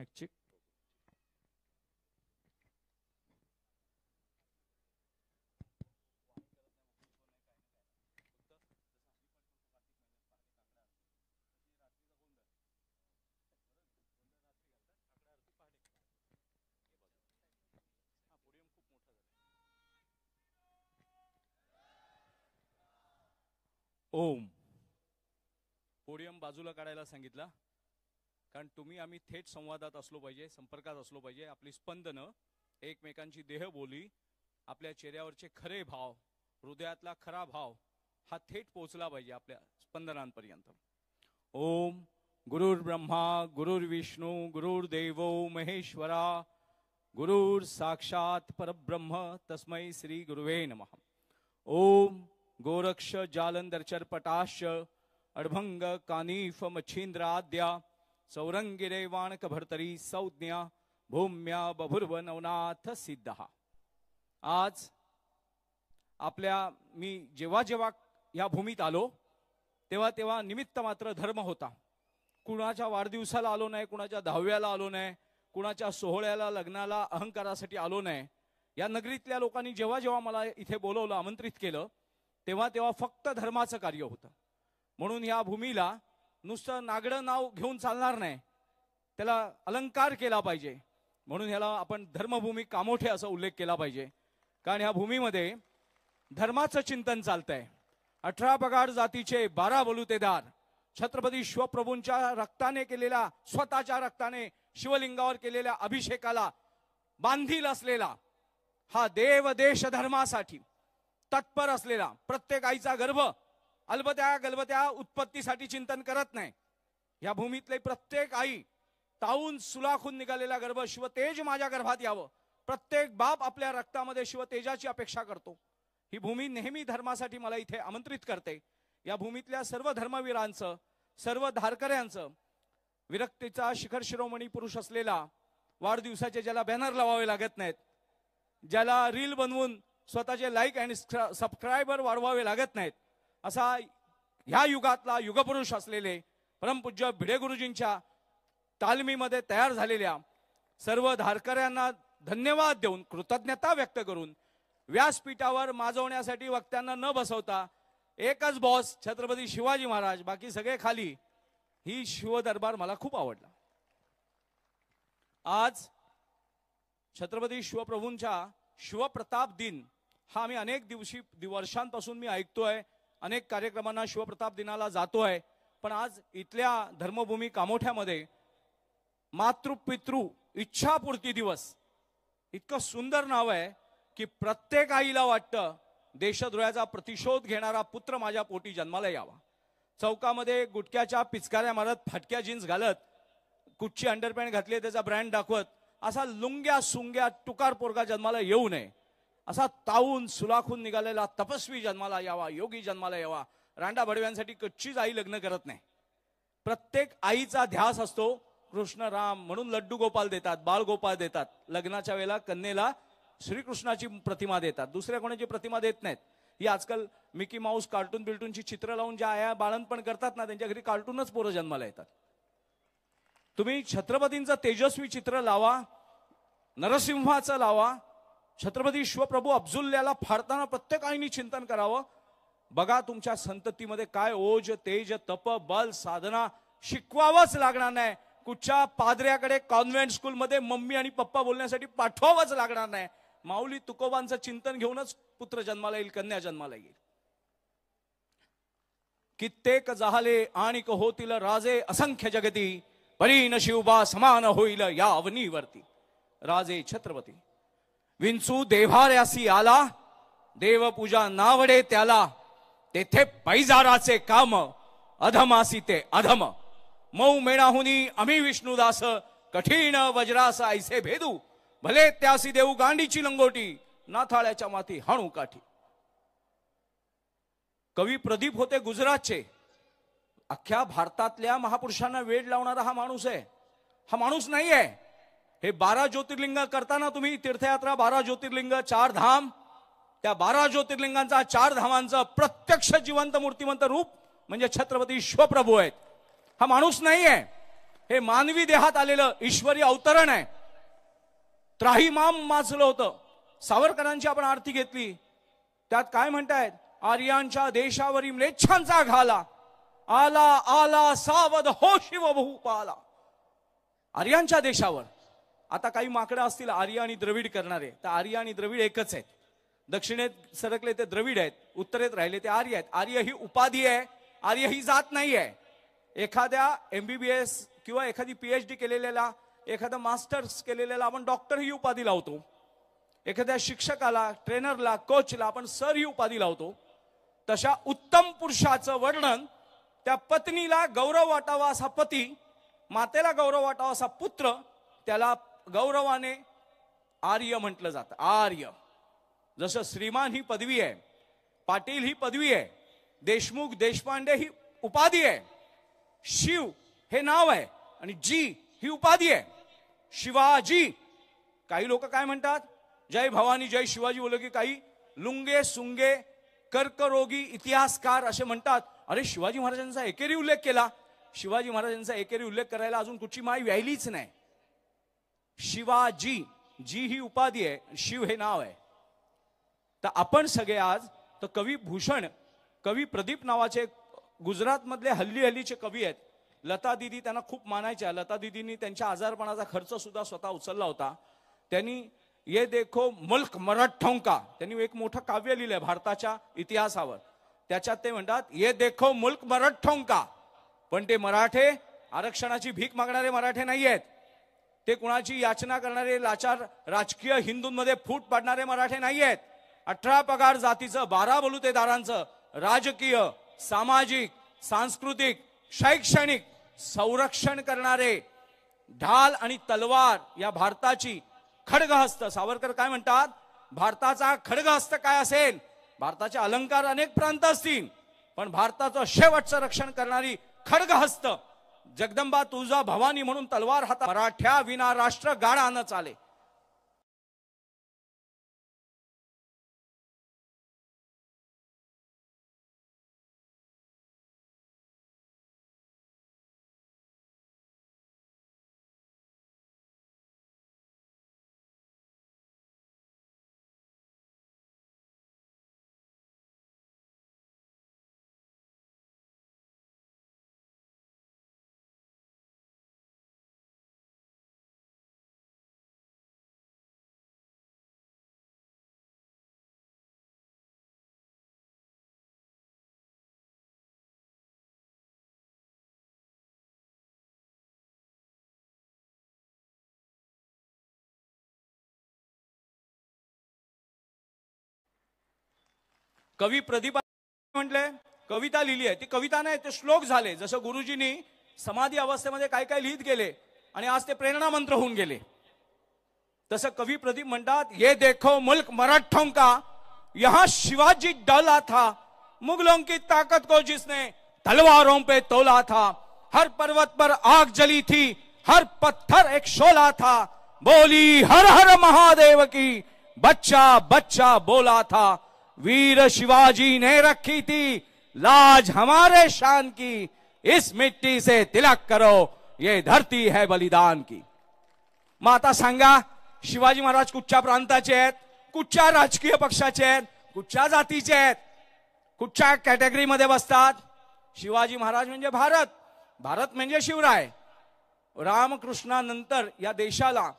Check. ओम. Podium बाजूला काढायला सांगितला, कारण तुम्ही आम्ही थेट संवादात असलो पाहिजे, संपर्कात असलो पाहिजे. आपली स्पंदनं, एकमेकांची देहबोली, आपल्या चेहऱ्यावरचे खरे भाव, हृदयातला खरा भाव हा थेट पोहोचला पाहिजे आपल्या स्पंदनांपर्यंत. ओम. गुरुर् ब्रह्मा गुरुर्विष्णू गुरुर्देवो महेश्वरा गुरुर् साक्षात परब्रह्म तस्मै श्री गुरुवे नमः. ओम. गोरक्ष जालंधर चरपटाश अडभंग कानीफ मच्छिंद्राद्या सौरंगिरेवाणक भर्तरी संज्ञा भूम्या बभुर्व नवनाथ सिद्ध. आज मी जेव्हा जेव्हा या भूमीत आलो तेव्हा तेव्हा निमित्त मात्र धर्म होता. कुणाच्या वाढदिवसाला आलो नाही, कुणाच्या दहाव्याला आलो नाही, कुणाच्या सोहळ्याला लग्नाला अहंकारासाठी आलो नाही. या नगरीतल्या लोकांनी जेव्हा जेव्हा मला इथे बोलवलं, आमंत्रित केलं, तेव्हा तेव्हा फक्त धर्माचं कार्य होतं. म्हणून या भूमीला नुसतं नागडं नाव घेऊन चालणार नाही, त्याला अलंकार केला पाहिजे. म्हणून ह्याला आपण धर्मभूमी कामोठे असा उल्लेख केला पाहिजे. कारण ह्या भूमीमध्ये धर्माचं चिंतन चालतंय. 18 पगार जातीचे 12 बलुतेदार छत्रपती शिवप्रभूंच्या रक्ताने केलेल्या, स्वतःच्या रक्ताने शिवलिंगावर केलेल्या अभिषेकाला बांधील असलेला हा देव देश धर्मासाठी तत्पर असलेला, प्रत्येक आईचा गर्भ अलबत्या गलबत्या उत्पत्तीसाठी चिंतन करत नाही. या भूमीतले प्रत्येक आई तावून सुलाखून निघालेला गर्भ शिवतेज माझ्या गर्भात यावं, प्रत्येक बाप आपल्या रक्तामध्ये शिवतेजाची अपेक्षा करतो. ही भूमी नेहमी धर्मासाठी मला इथे आमंत्रित करते. या भूमीतल्या सर्व धर्मवीरांचं, सर्व धारकऱ्यांचं, विरक्तीचा शिखर शिरोमणी पुरुष असलेला, वाढदिवसाचे ज्याला बॅनर लावावे लागत नाहीत, ज्याला रील बनवून स्वतःचे लाईक आणि सबस्क्रायबर वाढवावे लागत नाहीत, असा ह्या युगातला युगपुरुष असलेले परमपूज्य भिडे गुरुजींच्या तालमीमध्ये तयार झालेल्या सर्व धारकऱ्यांना धन्यवाद देऊन, कृतज्ञता व्यक्त करून, व्यासपीठावर माजवण्यासाठी वक्त्यांना न बसवता एकच बॉस छत्रपती शिवाजी महाराज, बाकी सगळे खाली, ही शिवदरबार मला खूप आवडला. आज छत्रपती शिवप्रभूंचा शिवप्रताप दिन हा आम्ही अनेक वर्षांपासून मी ऐकतोय, अनेक कार्यक्रमांना शिवप्रताप दिनाला जातोय. पण आज इथल्या धर्मभूमी कामोठ्यामध्ये मातृपितृ इच्छापूर्ती दिवस इतकं सुंदर नाव आहे की प्रत्येक आईला वाटतं देशद्रोहाचा प्रतिशोध घेणारा पुत्र माझ्या पोटी जन्माला यावा. चौकामध्ये गुटक्याच्या पिचकाऱ्या मारत, फाटक्या जीन्स घालत, कुठची अंडरपॅन्ट घातली त्याचा ब्रँड दाखवत असा लुंग्या सुंग्या टुकार पोरगा जन्माला येऊ नये. असा तावून सुलाखून निघालेला तपस्वी जन्माला यावा, योगी जन्माला यावा. रांडा भडव्यांसाठी कच्चीच आई लग्न करत नाही. प्रत्येक आईचा ध्यास असतो कृष्ण राम, म्हणून लड्डू गोपाल देतात, बाळ गोपाल देतात. लग्नाच्या वेळेला कन्येला श्रीकृष्णाची प्रतिमा देतात, दुसऱ्या कोणाची प्रतिमा देत नाहीत. ही आजकाल मिकी माऊस कार्टून बिल्टूनची चित्र लावून ज्या आया बाळणपण करतात ना, त्यांच्या घरी कार्टूनच पोरं जन्माला येतात. तुम्ही छत्रपतींचं तेजस्वी चित्र लावा, नरसिंहाचं लावा, छत्रपती शिवप्रभू अफजुल्ल्याला फाडताना प्रत्येक आईनी चिंतन करावं. बघा तुमच्या संततीमध्ये काय ओज, तेज, तप, बल, साधना शिकवावंच लागणार नाही. कुठच्या पादऱ्याकडे कॉन्व्हेंट स्कूलमध्ये मम्मी आणि पप्पा बोलण्यासाठी पाठवावंच लागणार नाही. माऊली तुकोबांचं चिंतन घेऊनच पुत्र जन्माला येईल, कन्या जन्माला येईल. कित्येक जाहले आणि होतील राजे असंख्य जगती, परी न शिवबा समान होईल या अवनीवरती. राजे छत्रपती विंचू देव्हाऱ्यासी आला, देवपूजा नावडे त्याला, तेथे पैजाराचे काम अधमासी ते अधम. मऊ मेणाहुनी आम्ही विष्णुदास, कठीण वज्रास ऐसे भेदू, भले त्यासी देऊ गांडीची लंगोटी, नाथाळ्याच्या माती हाणू काठी. कवी प्रदीप होते गुजरातचे. अख्ख्या भारतातल्या महापुरुषांना वेड लावणारा हा माणूस आहे. हा माणूस नाही आहे. हे 12 ज्योतिर्लिंग करताना तुम्ही तीर्थयात्रा, 12 ज्योतिर्लिंग, 4 धाम, त्या 12 ज्योतिर्लिंगांचा, 4 धामांचं प्रत्यक्ष जिवंत मूर्तिमंत रूप म्हणजे छत्रपती शिवप्रभू आहेत. हा माणूस नाही आहे. हे मानवी देहात आलेलं ईश्वरी अवतरण आहे. त्राहिमाम माजलं होतं. सावरकरांची आपण आरती घेतली, त्यात काय म्हणतायत? आर्यांच्या देशावरी म्लेच्छांचा घाला, आला आला सावध हो शिव बहुपाला. आर्यांच्या देशावर. आता काही माकडं असतील आर्य आणि द्रविड करणारे, तर आर्य आणि द्रविड एकच आहेत. दक्षिणेत सरकले ते द्रविड आहेत, उत्तरेत राहिले ते आर्य आहेत. आर्य ही उपाधी आहे, आर्य ही जात नाही आहे. एखाद्या MBBS किंवा एखादी PhD केलेल्याला, एखादा मास्टर्स केलेल्याला आपण डॉक्टर ही उपाधी लावतो. एखाद्या शिक्षकाला, ट्रेनरला, कोचला आपण सर ही उपाधी लावतो. तशा उत्तम पुरुषाचं वर्णन, त्या पत्नीला गौरव वाटावा असा पती, मातेला गौरव वाटावा असा पुत्र, त्याला गौरवाने आर्य म्हटलं जातं. आर्य. जसं श्रीमान ही पदवी आहे, पाटील ही पदवी आहे, देशमुख देशपांडे ही उपाधी आहे, शिव हे नाव आहे आणि जी ही उपाधी आहे. शिवाजी. काही लोक काय म्हणतात? जय भवानी जय शिवाजी बोलले की काही लुंगे सुंगे कर्करोगी इतिहासकार असे म्हणतात, अरे शिवाजी महाराजांचा एकेरी उल्लेख केला. शिवाजी महाराजांचा एकेरी उल्लेख करायला अजून कुठची माय व्यायलीच नाही. शिवाजी, जी ही उपाधी आहे, शिव हे नाव आहे. तर आपण सगळे आज तर कवी भूषण, कवी प्रदीप नावाचे गुजरात मधले हल्लीचे कवी आहेत. लता दीदी त्यांना खूप मानायच्या. लता दीदींनी त्यांच्या आजारपणाचा खर्च सुद्धा स्वतः उचलला होता. त्यांनी ये देखो मुल्क मराठों का, त्यांनी एक मोठं काव्य लिहिलंय भारताच्या इतिहासावर. त्याच्यात ते म्हणतात ये देखो मुल्क मराठों का. पण ते मराठे आरक्षणाची भीक मागणारे मराठे नाही आहेत. ते कुणाची याचना करणारे लाचार राजकीय हिंदूंमध्ये फूट पाडणारे मराठे नाही आहेत. 18 पगार जातीचं, 12 बलुतेदारांचं राजकीय, सामाजिक, सांस्कृतिक, शैक्षणिक संरक्षण करणारे, ढाल आणि तलवार या भारताची खडगहस्त. सावरकर काय म्हणतात? भारताचा खडगहस्त काय असेल? भारताचे अलंकार अनेक प्रांत असतील, पण भारताचं शेवटचं रक्षण करणारी खडगहस्त जगदंबा तुळजा भवानी म्हणून तलवार हातात. मराठ्या विना राष्ट्र गाडा न चाले. कवी प्रदीप म्हटले कविता लिहिली आहे. ती कविता नाही, ते श्लोक झाले. जसं गुरुजींनी समाधी अवस्थेमध्ये काय काय लिहित गेले आणि आज ते प्रेरणा मंत्र होऊन गेले, तसं कवी प्रदीप म्हणतात ये देखो मुल्क मराठों का, यहां शिवाजी डला था, मुगलों की ताकत को जिसने तलवारों पे तोला था, हर पर्वत पर आग जली थी, हर पत्थर एक शोला था, बोली हर हर महादेव की, बच्चा बच्चा बोला था, वीर शिवाजी ने रखी थी लाज हमारे शान की, इस मिट्टी से तिलक करो ये धरती है बलिदान की. मग आता सांगा, शिवाजी महाराज कुठच्या प्रांताचे आहेत, कुठच्या राजकीय पक्षाचे आहेत, कुठच्या जातीचे आहेत, कुठच्या कॅटेगरीमध्ये बसतात? शिवाजी महाराज म्हणजे भारत, भारत म्हणजे शिवराय. रामकृष्णानंतर या देशाला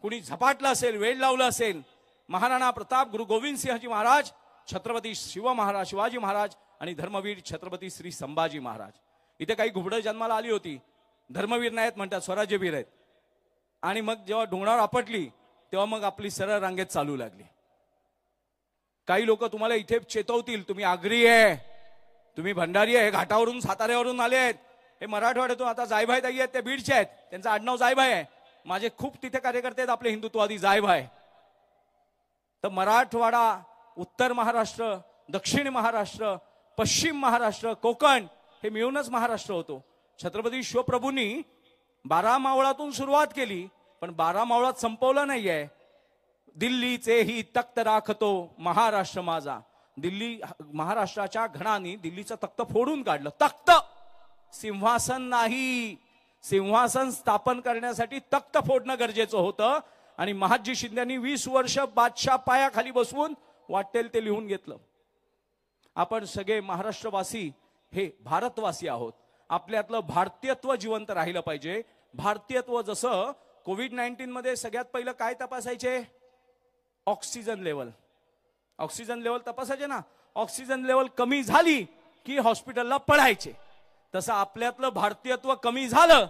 कुणी झपाटलं असेल, वेळ लावलं असेल, महाराणा प्रताप, गुरु गोविंद सिंहजी महाराज, छत्रपती शिवाजी महाराज आणि धर्मवीर छत्रपती श्री संभाजी महाराज. इथे काही घुबडं जन्माला आली होती, धर्मवीर नाहीत म्हणतात, स्वराज्यवीर आहेत. आणि मग जेव्हा डोंगरावर आपटली तेव्हा मग आपली सरळ रांगेत चालू लागली. काही लोक तुम्हाला इथे चेतवतील, तुम्ही आगरी आहे, तुम्ही भंडारी आहे, हे घाटावरून साताऱ्यावरून आले आहेत, हे मराठवाड्यातून. आता जायभाई ताई आहेत, ते बीडचे आहेत, त्यांचं आडनाव जायभाई आहे. माझे खूप तिथे कार्यकर्ते आहेत आपले हिंदुत्ववादी, जायभाई. तर मराठवाडा, उत्तर महाराष्ट्र, दक्षिण महाराष्ट्र, पश्चिम महाराष्ट्र, कोकण हे मिळूनच महाराष्ट्र होतो. छत्रपती शिवप्रभूंनी 12 मावळातून सुरुवात केली, पण 12 मावळात संपवलं नाहीये. दिल्लीचे ही तख्त राखतो महाराष्ट्र माझा. दिल्ली महाराष्ट्राच्या घणानी दिल्लीचं तख्त फोडून काढलं. तख्त, सिंहासन नाही. सिंहासन स्थापन करण्यासाठी तख्त फोडणं गरजेचं होतं आणि महादजी शिंद्यांनी 20 वर्ष बादशाह पायाखाली बसवून वाटेल ते लिहून घेतलं. आपण सगळे महाराष्ट्रवासी हे भारतवासी आहोत. आपल्यातलं भारतीयत्व जिवंत राहिलं पाहिजे. भारतीयत्व जसं कोविड-19 मध्ये सगळ्यात पहिलं काय तपासायचे? Oxygen level. ऑक्सिजन लेवल तपासायचे ना. ऑक्सिजन लेवल कमी झाली की हॉस्पिटलला पळायचे. तसं आपल्यातलं भारतीयत्व कमी झालं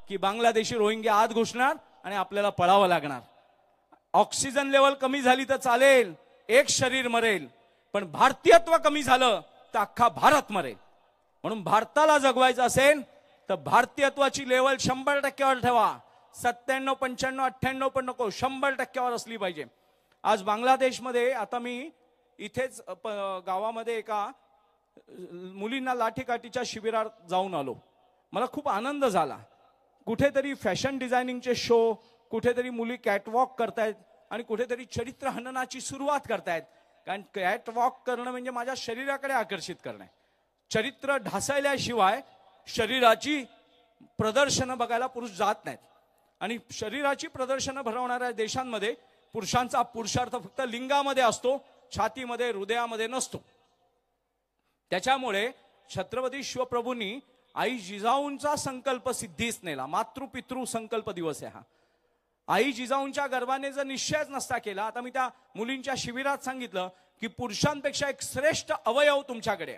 की बांगलादेशी रोहिंग्या आत घुसणार आणि आपल्याला पळावं लागणार. ऑक्सिजन लेवल कमी झाली तर चालेल, एक शरीर मरेल, पण भारतीयत्व कमी झालं तर अख्खा भारत मरेल. म्हणून भारताला जगवायचं असेल तर भारतीयत्वाची लेवल 100%वर ठेवा. 97, 95, 98 पण नको, 100%वर असली पाहिजे. आज बांगलादेशमध्ये आता मी इथेच गावामध्ये एका मुलींना लाठीकाठीच्या शिबिरात जाऊन आलो. मला खूप आनंद झाला. कुठेतरी फॅशन डिझायनिंगचे शो, कुठेतरी मुली कॅटवॉक करतायत आणि कुठेतरी चरित्र हननाची सुरुवात करतायत. कारण कॅटवॉक करणं म्हणजे माझ्या शरीराकडे आकर्षित करणं. चरित्र ढासळल्याशिवाय शरीराची प्रदर्शनं बघायला पुरुष जात नाहीत. आणि शरीराची प्रदर्शनं भरवणाऱ्या देशांमध्ये पुरुषांचा पुरुषार्थ फक्त लिंगामध्ये असतो, छातीमध्ये हृदयामध्ये नसतो. त्याच्यामुळे छत्रपती शिवप्रभूंनी आई जिजाऊंचा संकल्प सिद्धीस नेला. मातृपितृ संकल्प दिवस आहे हा. आई जिजाऊंच्या गर्भाने जर निश्चयच नसता केला, आता मी त्या मुलींच्या शिबिरात सांगितलं की पुरुषांपेक्षा एक श्रेष्ठ अवयव तुमच्याकडे.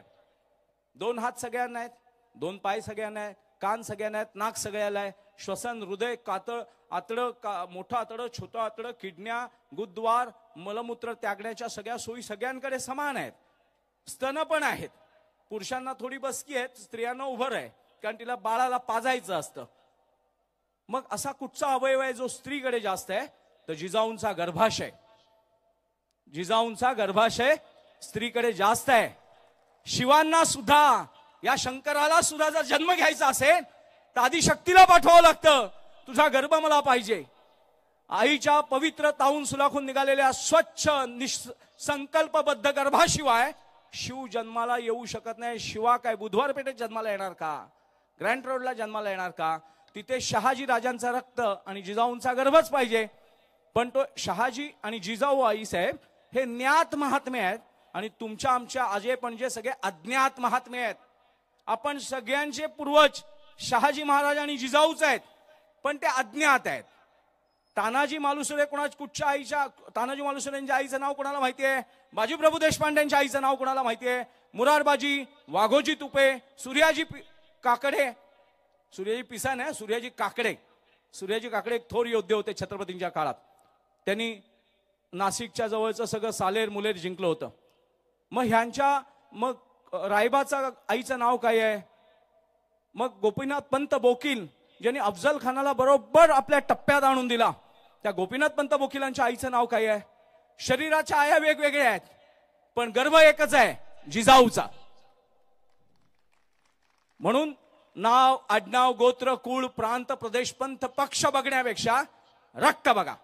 2 हात सगळ्यांना आहेत, 2 पाय सगळ्यांना आहेत, कान सगळ्यांना आहेत, नाक सगळ्याला आहे, श्वसन, हृदय, कातळ, आतडं, मोठं आतडं, छोटं आतडं, किडन्या, गुदद्वार, मलमूत्र त्यागण्याच्या सगळ्या सोयी सगळ्यांकडे समान आहेत. स्तन पण आहेत. पुरुषांना थोडी बसकी आहेत, स्त्रियांना उभं आहे, कारण तिला बाळाला पाजायचं असतं. मग असा कुठचा अवयव आहे जो स्त्रीकडे जास्त आहे? तर जिजाऊंचा गर्भाशय. जिजाऊंचा गर्भाशय स्त्रीकडे जास्त आहे. शिवांना सुद्धा, या शंकराला सुद्धा जर जन्म घ्यायचा असेल तर आधी शक्तीला पाठवावं लागतं, तुझा गर्भ मला पाहिजे. आईच्या पवित्र ताऊन सुलाखून निघालेल्या स्वच्छ संकल्पबद्ध गर्भाशिवाय शिव जन्माला येऊ शकत नाही. शिवा काय बुधवार पेठेत जन्माला येणार का? ग्रँड रोडला जन्माला येणार का? तिथे शहाजी राजांचा रक्त आणि जिजाऊंचा गर्भच पाहिजे. पण तो शहाजी आणि जिजाऊ आई साहेब हे ज्ञात महात्मे आहेत आणि तुमच्या आमच्या अजय पणजे सगळे अज्ञात महात्मे आहेत. आपण सगळ्यांचे पूर्वज शहाजी महाराज आणि जिजाऊच आहेत, पण ते अज्ञात आहेत. तानाजी मालुसरे कुठच्या आईच्या, तानाजी मालुसरेंच्या आईचं नाव कोणाला माहिती आहे? बाजीप्रभू देशपांडेंच्या आईचं नाव कोणाला माहिती आहे? मुरारबाजी, वाघोजी तुपे, सूर्याजी काकडे, सूर्याजी पिसा नाही, सूर्याजी काकडे. सूर्याजी काकडे एक थोर योद्धे होते छत्रपतींच्या काळात. त्यांनी नाशिकच्या जवळचं सगळं सालेर मुलेर जिंकलं होतं. मग ह्यांच्या, मग रायबाचा आईचं नाव काय आहे? मग गोपीनाथ पंत बोकील, ज्यांनी अफजल खानाला बरोबर आपल्या टप्प्यात आणून दिला, त्या गोपीनाथ पंत बोकिलांच्या आईचं नाव काय आहे? शरीराच्या आया वेगवेगळ्या आहेत, पण गर्भ एकच आहे, जिजाऊचा. म्हणून नाव, आडनाव, गोत्र, कुळ, प्रांत, प्रदेश, पंथ, पक्ष बघण्यापेक्षा रक्त बघा.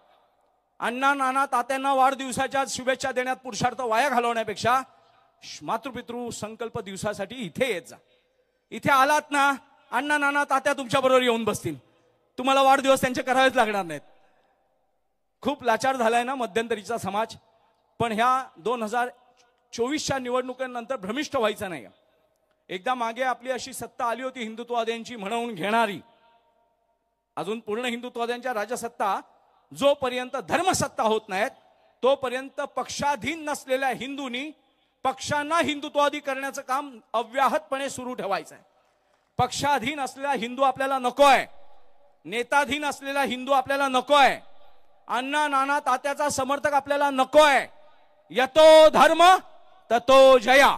अण्णा, नाना, तात्यांना वाढदिवसाच्या शुभेच्छा देण्यात पुरुषार्थ वाया घालवण्यापेक्षा मातृपितृ संकल्प दिवसासाठी इथे येत जा. इथे आलात ना, अण्णा, नाना, तात्या तुमच्या बरोबर येऊन बसतील. तुम्हाला वाढदिवस त्यांचे करावेच लागणार नाहीत. खूप लाचार झालाय ना मध्यंतरीचा समाज. पण ह्या 2024च्या निवडणुकीनंतर भ्रमिष्ट व्हायचं नाही. एकदा मागे आपली अशी सत्ता आली होती हिंदुत्ववाद्यांची म्हणून घेणारी. अजून पूर्ण हिंदुत्ववाद्यांच्या राजसत्ता जोपर्यंत धर्मसत्ता होत नाहीत तोपर्यंत पक्षाधीन नसलेल्या हिंदूंनी पक्षांना हिंदुत्ववादी करण्याचं काम अव्याहतपणे सुरू ठेवायचं आहे. पक्षाधीन असलेला हिंदू आपल्याला नकोय. नेताधीन असलेला हिंदू आपल्याला नकोय. अण्णा, नाना, तात्याचा समर्थक आपल्याला नकोय. यतो धर्म ततो जया.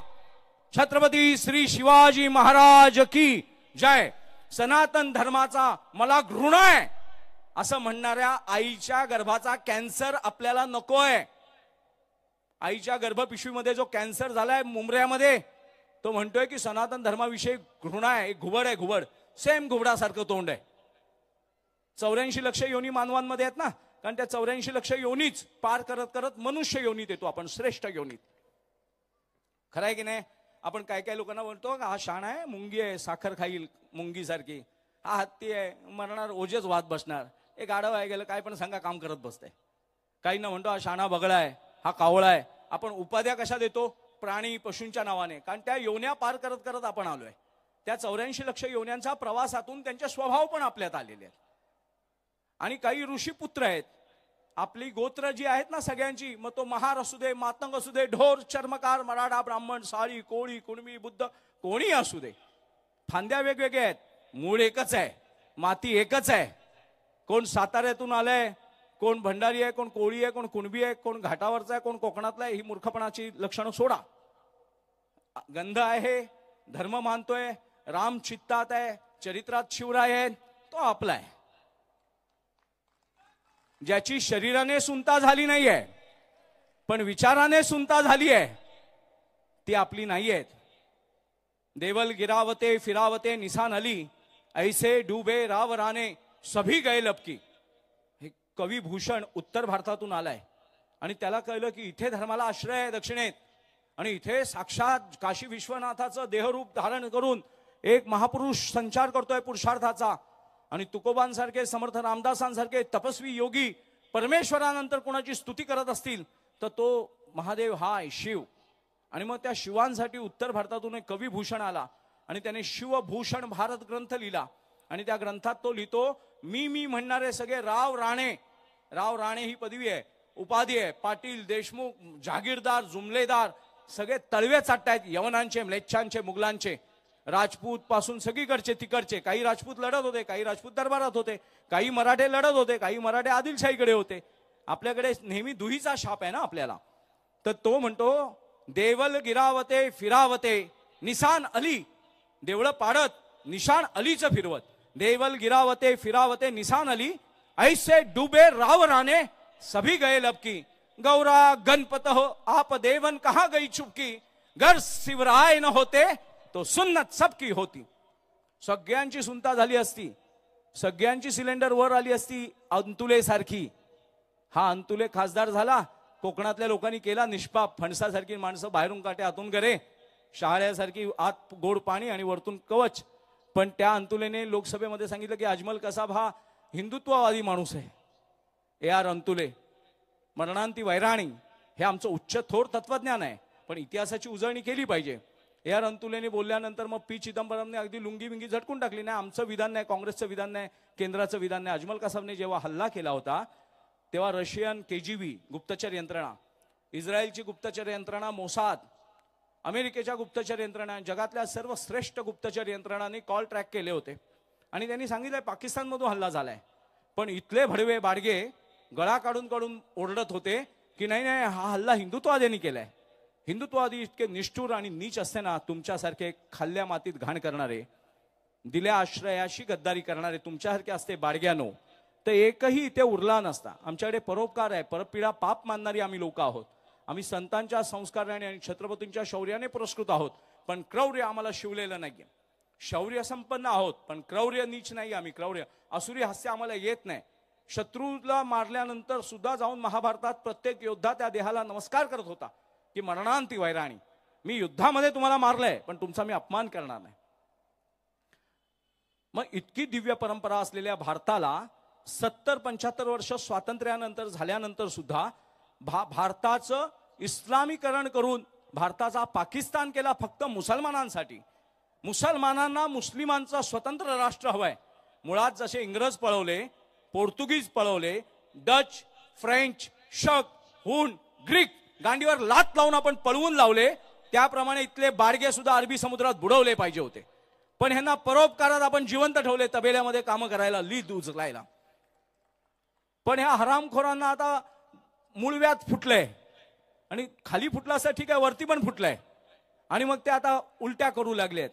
छत्रपती श्री शिवाजी महाराज की जय. सनातन धर्माचा मला घृणा आहे असं म्हणणाऱ्या आईच्या गर्भाचा कॅन्सर आपल्याला नकोय. आईच्या गर्भपिशवीमध्ये जो कॅन्सर झालाय मुंबऱ्यामध्ये, तो म्हणतोय की सनातन धर्माविषयी घृणा आहे. घुबड आहे, घुबड. सेम घुबडासारखं तोंड आहे. 84 लक्ष योनी मानवांमध्ये आहेत ना, कारण त्या 84 लक्ष योनीच पार करत करत मनुष्य योनीत येतो आपण, श्रेष्ठ योनीत. खरं आहे की नाही? आपण काय काय लोकांना म्हणतो का हा शाण आहे, मुंगी आहे, साखर खाईल मुंगी सारखी. हा हत्ती आहे, मरणार, ओझेच वाद बसणार. एक आडव आहे गेलं काय पण सांगा, काम करत बसते. काही न म्हणतो हा शाणा बगळा आहे, हा कावळा आहे. आपण उपाध्या कशा देतो? प्राणी पशूंच्या नावाने. कारण त्या योन्या पार करत करत आपण आलोय. त्या 84 लक्ष योन्यांचा प्रवासातून त्यांचे स्वभाव पण आपल्यात आलेले आहेत. आणि काही ऋषीपुत्र आहेत. आपली गोत्र जी आहेत ना सगळ्यांची, मग तो महार असू दे, मातंग असू दे, ढोर, चर्मकार, मराठा, ब्राह्मण, साळी, कोळी, कुणबी, बुद्ध, कोणी असू दे, फांद्या वेगवेगळ्या आहेत, मूळ एकच आहे, माती एकच आहे. कोण साताऱ्यातून आलंय, कोण भंडारी आहे, कोण कोळी आहे, कोण कुणबी आहे, कोण घाटावरचा आहे, कोण कोकणातला आहे. ही मूर्खपणाची लक्षणं सोडा. गंध आहे, धर्म मानतोय, राम चित्तात आहे, चरित्रात शिवराय आहे, तो आपला आहे. ज्याची शरीराने सुनता झाली नाहीये पण विचाराने सुनता झाली आहे, ती आपली नाहीये. देवल गिरावते फिरावते निसान अली, ऐसे डुबे राव राणे सभी गए लपकी. हे कवी भूषण उत्तर भारतातून आलाय आणि त्याला कळलं की इथे धर्माला आश्रय आहे दक्षिणेत, आणि इथे साक्षात काशी विश्वनाथाचं देहरूप धारण करून एक महापुरुष संचार करतोय पुरुषार्थाचा. आणि तुकोबांसारखे, समर्थ रामदासांसारखे तपस्वी योगी परमेश्वरानंतर कोणाची स्तुती करत असतील तर तो महादेव हा आहे, शिव. आणि मग त्या शिवांसाठी उत्तर भारतातून एक कवी भूषण आला आणि त्याने शिवभूषण भारत ग्रंथ लिहिला. आणि त्या ग्रंथात तो लिहितो, मी म्हणणारे सगळे राव राणे. राव राणे ही पदवी आहे, उपाधी आहे. पाटील, देशमुख, जहागीरदार, जुमलेदार सगळे तळवे चाटतायत, यवनांचे, म्लेच्छांचे, मुघलांचे. राजपूत पासून सगळीकडचे तिकडचे. काही राजपूत लढत होते, काही राजपूत दरबारात होते, काही मराठे लढत होते, काही मराठे आदिलशाहीकडे होते. आपल्याकडे नेहमी दुहीचा शाप आहे ना आपल्याला. तर तो म्हणतो, देवल गिरावते फिरावते निशान अली. देवळं पाडत निशान अलीचं फिरवत. देवल गिरावते फिरावते निशान अली, ऐसे डुबे राव राणे सभी गए लपकी. गौरा गणपत हो आप देवन कहाँ गई चुपकी. गर शिवराय न होते तो सुन्नत सबकी होती. सगळ्यांची सुनता झाली असती, सगळ्यांची सिलेंडर वर आली असती अंतुले सारखी. हा अंतुले खासदार झाला, कोकणातल्या लोकांनी केला निष्पाप. फणसासारखी माणसं बाहेरून काटे आतून गरे, शहाळ्यासारखी आत गोड पाणी आणि वरतून कवच. पण त्या अंतुलेने लोकसभेमध्ये सांगितलं की अजमल कसाब हा हिंदुत्ववादी माणूस आहे. AR अंतुले, मरणांती वैराणी, हे आमचं उच्च थोर तत्वज्ञान आहे, पण इतिहासाची उजळणी केली पाहिजे. AR अंतुलेने बोलल्यानंतर मग P चिदंबरमने अगदी लुंगी बिंगी झटकून टाकली. नाही, आमचं विधान नाही, काँग्रेसचं विधान नाही, केंद्राचं विधान नाही. अजमल कसाबने जेव्हा हल्ला केला होता तेव्हा रशियन KGB गुप्तचर यंत्रणा, इस्रायलची गुप्तचर यंत्रणा मोसाद, अमेरिकेच्या गुप्तचर यंत्रणा, जगातल्या सर्व श्रेष्ठ गुप्तचर यंत्रणांनी कॉल ट्रॅक केले होते. आणि त्यांनी सांगितलंय पाकिस्तानमधून हल्ला झालाय. पण इथले भडवे बाडगे गळा काढून काढून ओरडत होते की नाही नाही, हा हल्ला हिंदुत्ववाद्यांनी केलाय. हिंदुत्ववादी इतके निष्ठुर आणि नीच असते ना, तुमच्यासारखे खाल्ल्या मातीत घाण करणारे, दिल्या आश्रयाशी गद्दारी करणारे तुमच्यासारखे असते बाडग्यानो, तर एकही इथे उरला नसता. आमच्याकडे परोपकार आहे, परपीडा पाप मानणारी आम्ही लोक आहोत. आम्ही संतांच्या संस्काराने आणि छत्रपतींच्या शौर्याने पुरस्कृत आहोत, पण क्रौर्य आम्हाला शिवलेलं नाहीये. शौर्य संपन्न आहोत पण क्रौर्य नीच नाही. आम्ही क्रौर्य, असुरी हास्य आम्हाला येत नाही. शत्रूला मारल्यानंतर सुद्धा जाऊन महाभारतात प्रत्येक योद्धा त्या देहाला नमस्कार करत होता की मरणांती वैराणी, मी युद्धामध्ये तुम्हाला मारलंय पण तुमचा मी अपमान करणार नाही. मग इतकी दिव्य परंपरा असलेल्या भारताला 70-75 वर्ष स्वातंत्र्यानंतर झाल्यानंतर सुद्धा भारताचं इस्लामीकरण करून भारताचा पाकिस्तान केला फक्त मुसलमानांसाठी. मुसलमानांना मुस्लिमांचं स्वतंत्र राष्ट्र हवंय. मुळात जसे इंग्रज पळवले, पोर्तुगीज पळवले, डच, फ्रेंच, शक, हुन, ग्रीक गांडीवर लात लावून आपण पळवून लावले, त्याप्रमाणे इथले बाडगे सुद्धा अरबी समुद्रात बुडवले पाहिजे होते. पण ह्यांना परोपकारात आपण जिवंत ठेवले, तबेल्यामध्ये कामं करायला, लीद उचलायला. पण ह्या हरामखोरांना आता मूळव्याध फुटलंय आणि खाली फुटलं असं ठीक आहे, वरती पण फुटलंय. आणि मग ते आता उलट्या करू लागलेत.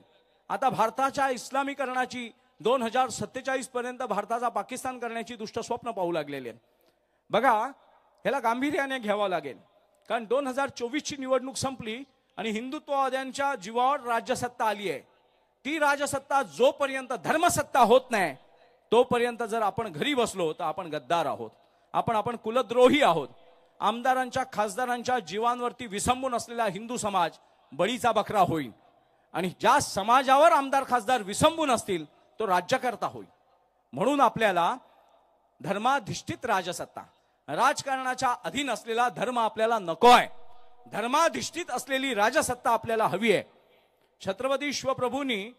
आता भारताच्या इस्लामीकरणाची 2047 पर्यंत भारताचा पाकिस्तान करण्याची दुष्ट स्वप्न पाहू लागलेली आहेत. बघा, ह्याला गांभीर्याने घ्यावं लागेल. कारण 2024ची निवडणूक संपली आणि हिंदुत्ववाद्यांच्या जीवावर राज्यसत्ता आली आहे. ती राजसत्ता जोपर्यंत धर्मसत्ता होत नाही तोपर्यंत जर आपण घरी बसलो तर आपण गद्दार आहोत, आपण कुलद्रोही आहोत. आमदारांच्या खासदारांच्या जीवांवरती विसंबून असलेला हिंदू समाज बळीचा बकरा होईल. आणि ज्या समाजावर आमदार खासदार विसंबून असतील तो राज्यकर्ता होईल. म्हणून आपल्याला धर्माधिष्ठित राजसत्ता, राजकारणाच्या अधीन असलेला धर्म आपल्याला नकोय. धर्माधिष्ठित असलेली राजसत्ता आपल्याला हवी आहे. छत्रपती शिवप्रभूंनी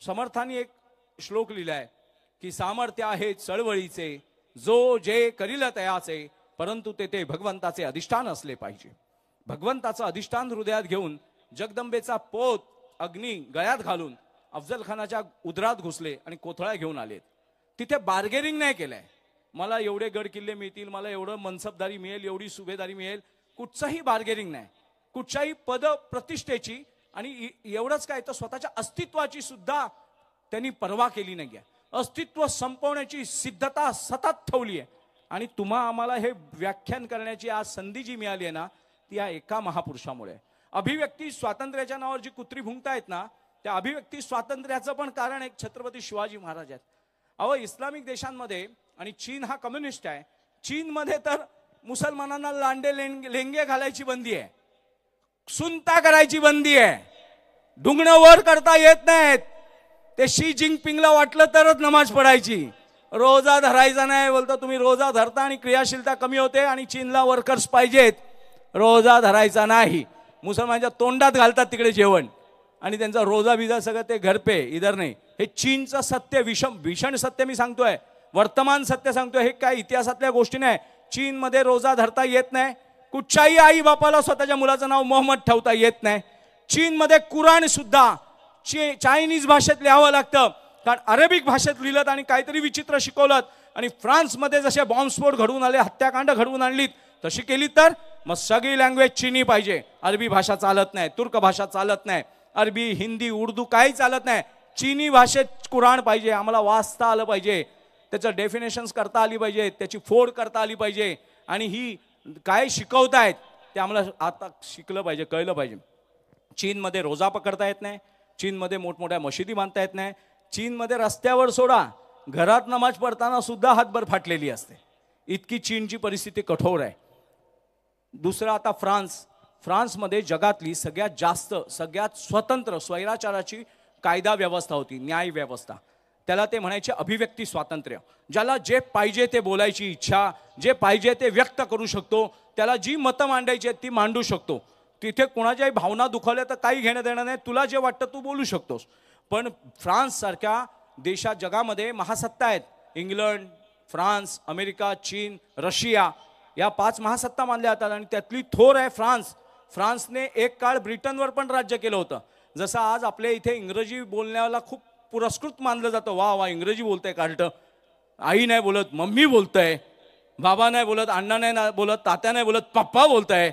समर्थांनी एक श्लोक लिहिलाय की सामर्थ्य आहे चळवळीचे, जो जे करील तयाचे, परंतु ते भगवंताचे अधिष्ठान असले पाहिजे. भगवंताचं अधिष्ठान हृदयात घेऊन जगदंबेचा पोत अग्नी गळ्यात घालून अफजल खानाच्या उदरात घुसले आणि कोथळा घेऊन आले. तिथे बार्गेनिंग नाही केलंय, मला एवढे गड किल्ले मिळतील, मला एवढं मनसबदारी मिळेल, एवढी सुभेदारी मिळेल. कुठचंही बार्गेनिंग नाही, कुठच्याही पद प्रतिष्ठेची आणि एवढंच काय तर स्वतःच्या अस्तित्वाची सुद्धा त्यांनी पर्वा केली नाहीये. अस्तित्व संपवण्याची सिद्धता सतत ठेवली आहे. आणि तुम्हा आम्हाला हे व्याख्यान करण्याची आज संधी जी मिळाली आहे ना, ती या एका महापुरुषामुळे. अभिव्यक्ती स्वातंत्र्याच्या नावावर जी कुत्री भुंकतायत ना, त्या अभिव्यक्ती स्वातंत्र्याचं पण कारण एक छत्रपती शिवाजी महाराज आहेत. अहो, इस्लामिक देशांमध्ये, आणि चीन हा कम्युनिस्ट आहे, चीनमध्ये तर मुसलमानांना लांडे लेंगे घालायची बंदी आहे, सुनता करायची बंदी आहे, डुंगणं वर करता येत नाहीत. ते शी जिंगपिंगला वाटलं तरच नमाज पडायची, रोजा धरायचा नाही. बोलतो तुम्ही रोजा धरता आणि क्रियाशीलता कमी होते, आणि चीनला वर्कर्स पाहिजेत, रोजा धरायचा नाही. मुसलमानांच्या तोंडात घालतात तिकडे जेवण, आणि त्यांचा रोजा बिजा सगळं ते घर पे इधर नाही. हे चीनचं सत्य, भीषण सत्य मी सांगतोय, वर्तमान सत्य सांगतोय. हे काय इतिहासातल्या गोष्टी नाही. चीनमध्ये रोजा धरता येत नाही, कुठच्याही आई बापाला स्वतःच्या मुलाचं नाव मोहम्मद ठेवता येत नाही. चीनमध्ये कुराण सुद्धा चायनीज भाषेत लिहावं लागतं, कारण अरेबिक भाषेत लिहिलं आणि काहीतरी विचित्र शिकवलं. आणि फ्रान्समध्ये जसे बॉम्बस्फोट घडवून आले, हत्याकांड घडवून आणलीत, तशी केली तर मग सगळी लँग्वेज चीनी पाहिजे. अरबी भाषा चालत नाही, तुर्क भाषा चालत नाही, अरबी हिंदी उर्दू काही चालत नाही. चीनी भाषेत कुराण पाहिजे. आम्हाला वाचता आलं पाहिजे, त्याचं डेफिनेशन्स करता आली पाहिजे, त्याची फोड करता आली पाहिजे. आणि ही काय शिकवतायत ते आम्हाला आता शिकलं पाहिजे, कळलं पाहिजे. चीनमध्ये रोजा पकडता येत नाही, चीनमध्ये मोठमोठ्या मशिदी बांधता येत नाही, चीनमध्ये रस्त्यावर सोडा, घरात नमाज पडताना सुद्धा हातभर फाटलेली असते. इतकी चीनची परिस्थिती कठोर आहे. दुसरा आता फ्रान्समध्ये जगातली सगळ्यात जास्त, सगळ्यात स्वतंत्र स्वैराचाराची कायदा व्यवस्था होती, न्याय व्यवस्था. त्याला ते म्हणायचे अभिव्यक्ती स्वातंत्र्य. ज्याला जे पाहिजे ते बोलायची इच्छा, जे पाहिजे ते व्यक्त करू शकतो, त्याला जी मतं मांडायची आहेत ती मांडू शकतो. तिथे कोणाच्याही भावना दुखावल्या तर काही घेणं देणं नाही, तुला जे वाटतं तू बोलू शकतोस. पण फ्रान्ससारख्या देशात जगामध्ये महासत्ता आहेत, इंग्लंड, फ्रान्स, अमेरिका, चीन, रशिया, या 5 महासत्ता मानल्या जातात. आणि त्यातली थोर आहे फ्रान्स. फ्रान्सने एक काळ ब्रिटनवर पण राज्य केलं होतं. जसं आज आपल्या इथे इंग्रजी बोलण्याला खूप पुरस्कृत मानलं जातं, वा वा इंग्रजी बोलतंय कार्ट, आई नाही बोलत मम्मी बोलतंय, बाबा नाही बोलत, अण्णा नाही बोलत, तात्या नाही बोलत, पप्पा बोलतंय,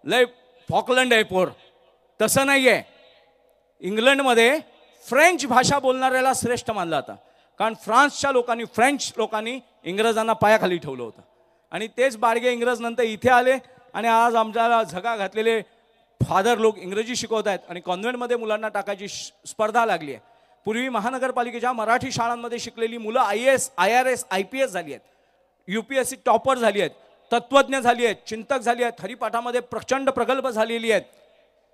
लय फॉकलंड आहे पोर. तसं नाही आहे. इंग्लंडमध्ये फ्रेंच भाषा बोलणाऱ्याला श्रेष्ठ मानलं जातं, कारण फ्रान्सच्या लोकांनी, फ्रेंच लोकांनी इंग्रजांना पायाखाली ठेवलं होतं. आणि तेच बाडगे इंग्रज नंतर इथे आले आणि आज आमच्याला झगा घातलेले फादर लोक इंग्रजी शिकवत आहेत आणि कॉन्व्हेंटमध्ये मुलांना टाकायची स्पर्धा लागली आहे. पूर्वी महानगरपालिकेच्या मराठी शाळांमध्ये शिकलेली मुलं IAS, IRS, IPS झाली आहेत, UPSC टॉपर झाली आहेत, तत्वज्ञ झाली आहेत, चिंतक झाली आहेत, हरिपाठामध्ये प्रचंड प्रगल्भ झालेली आहेत,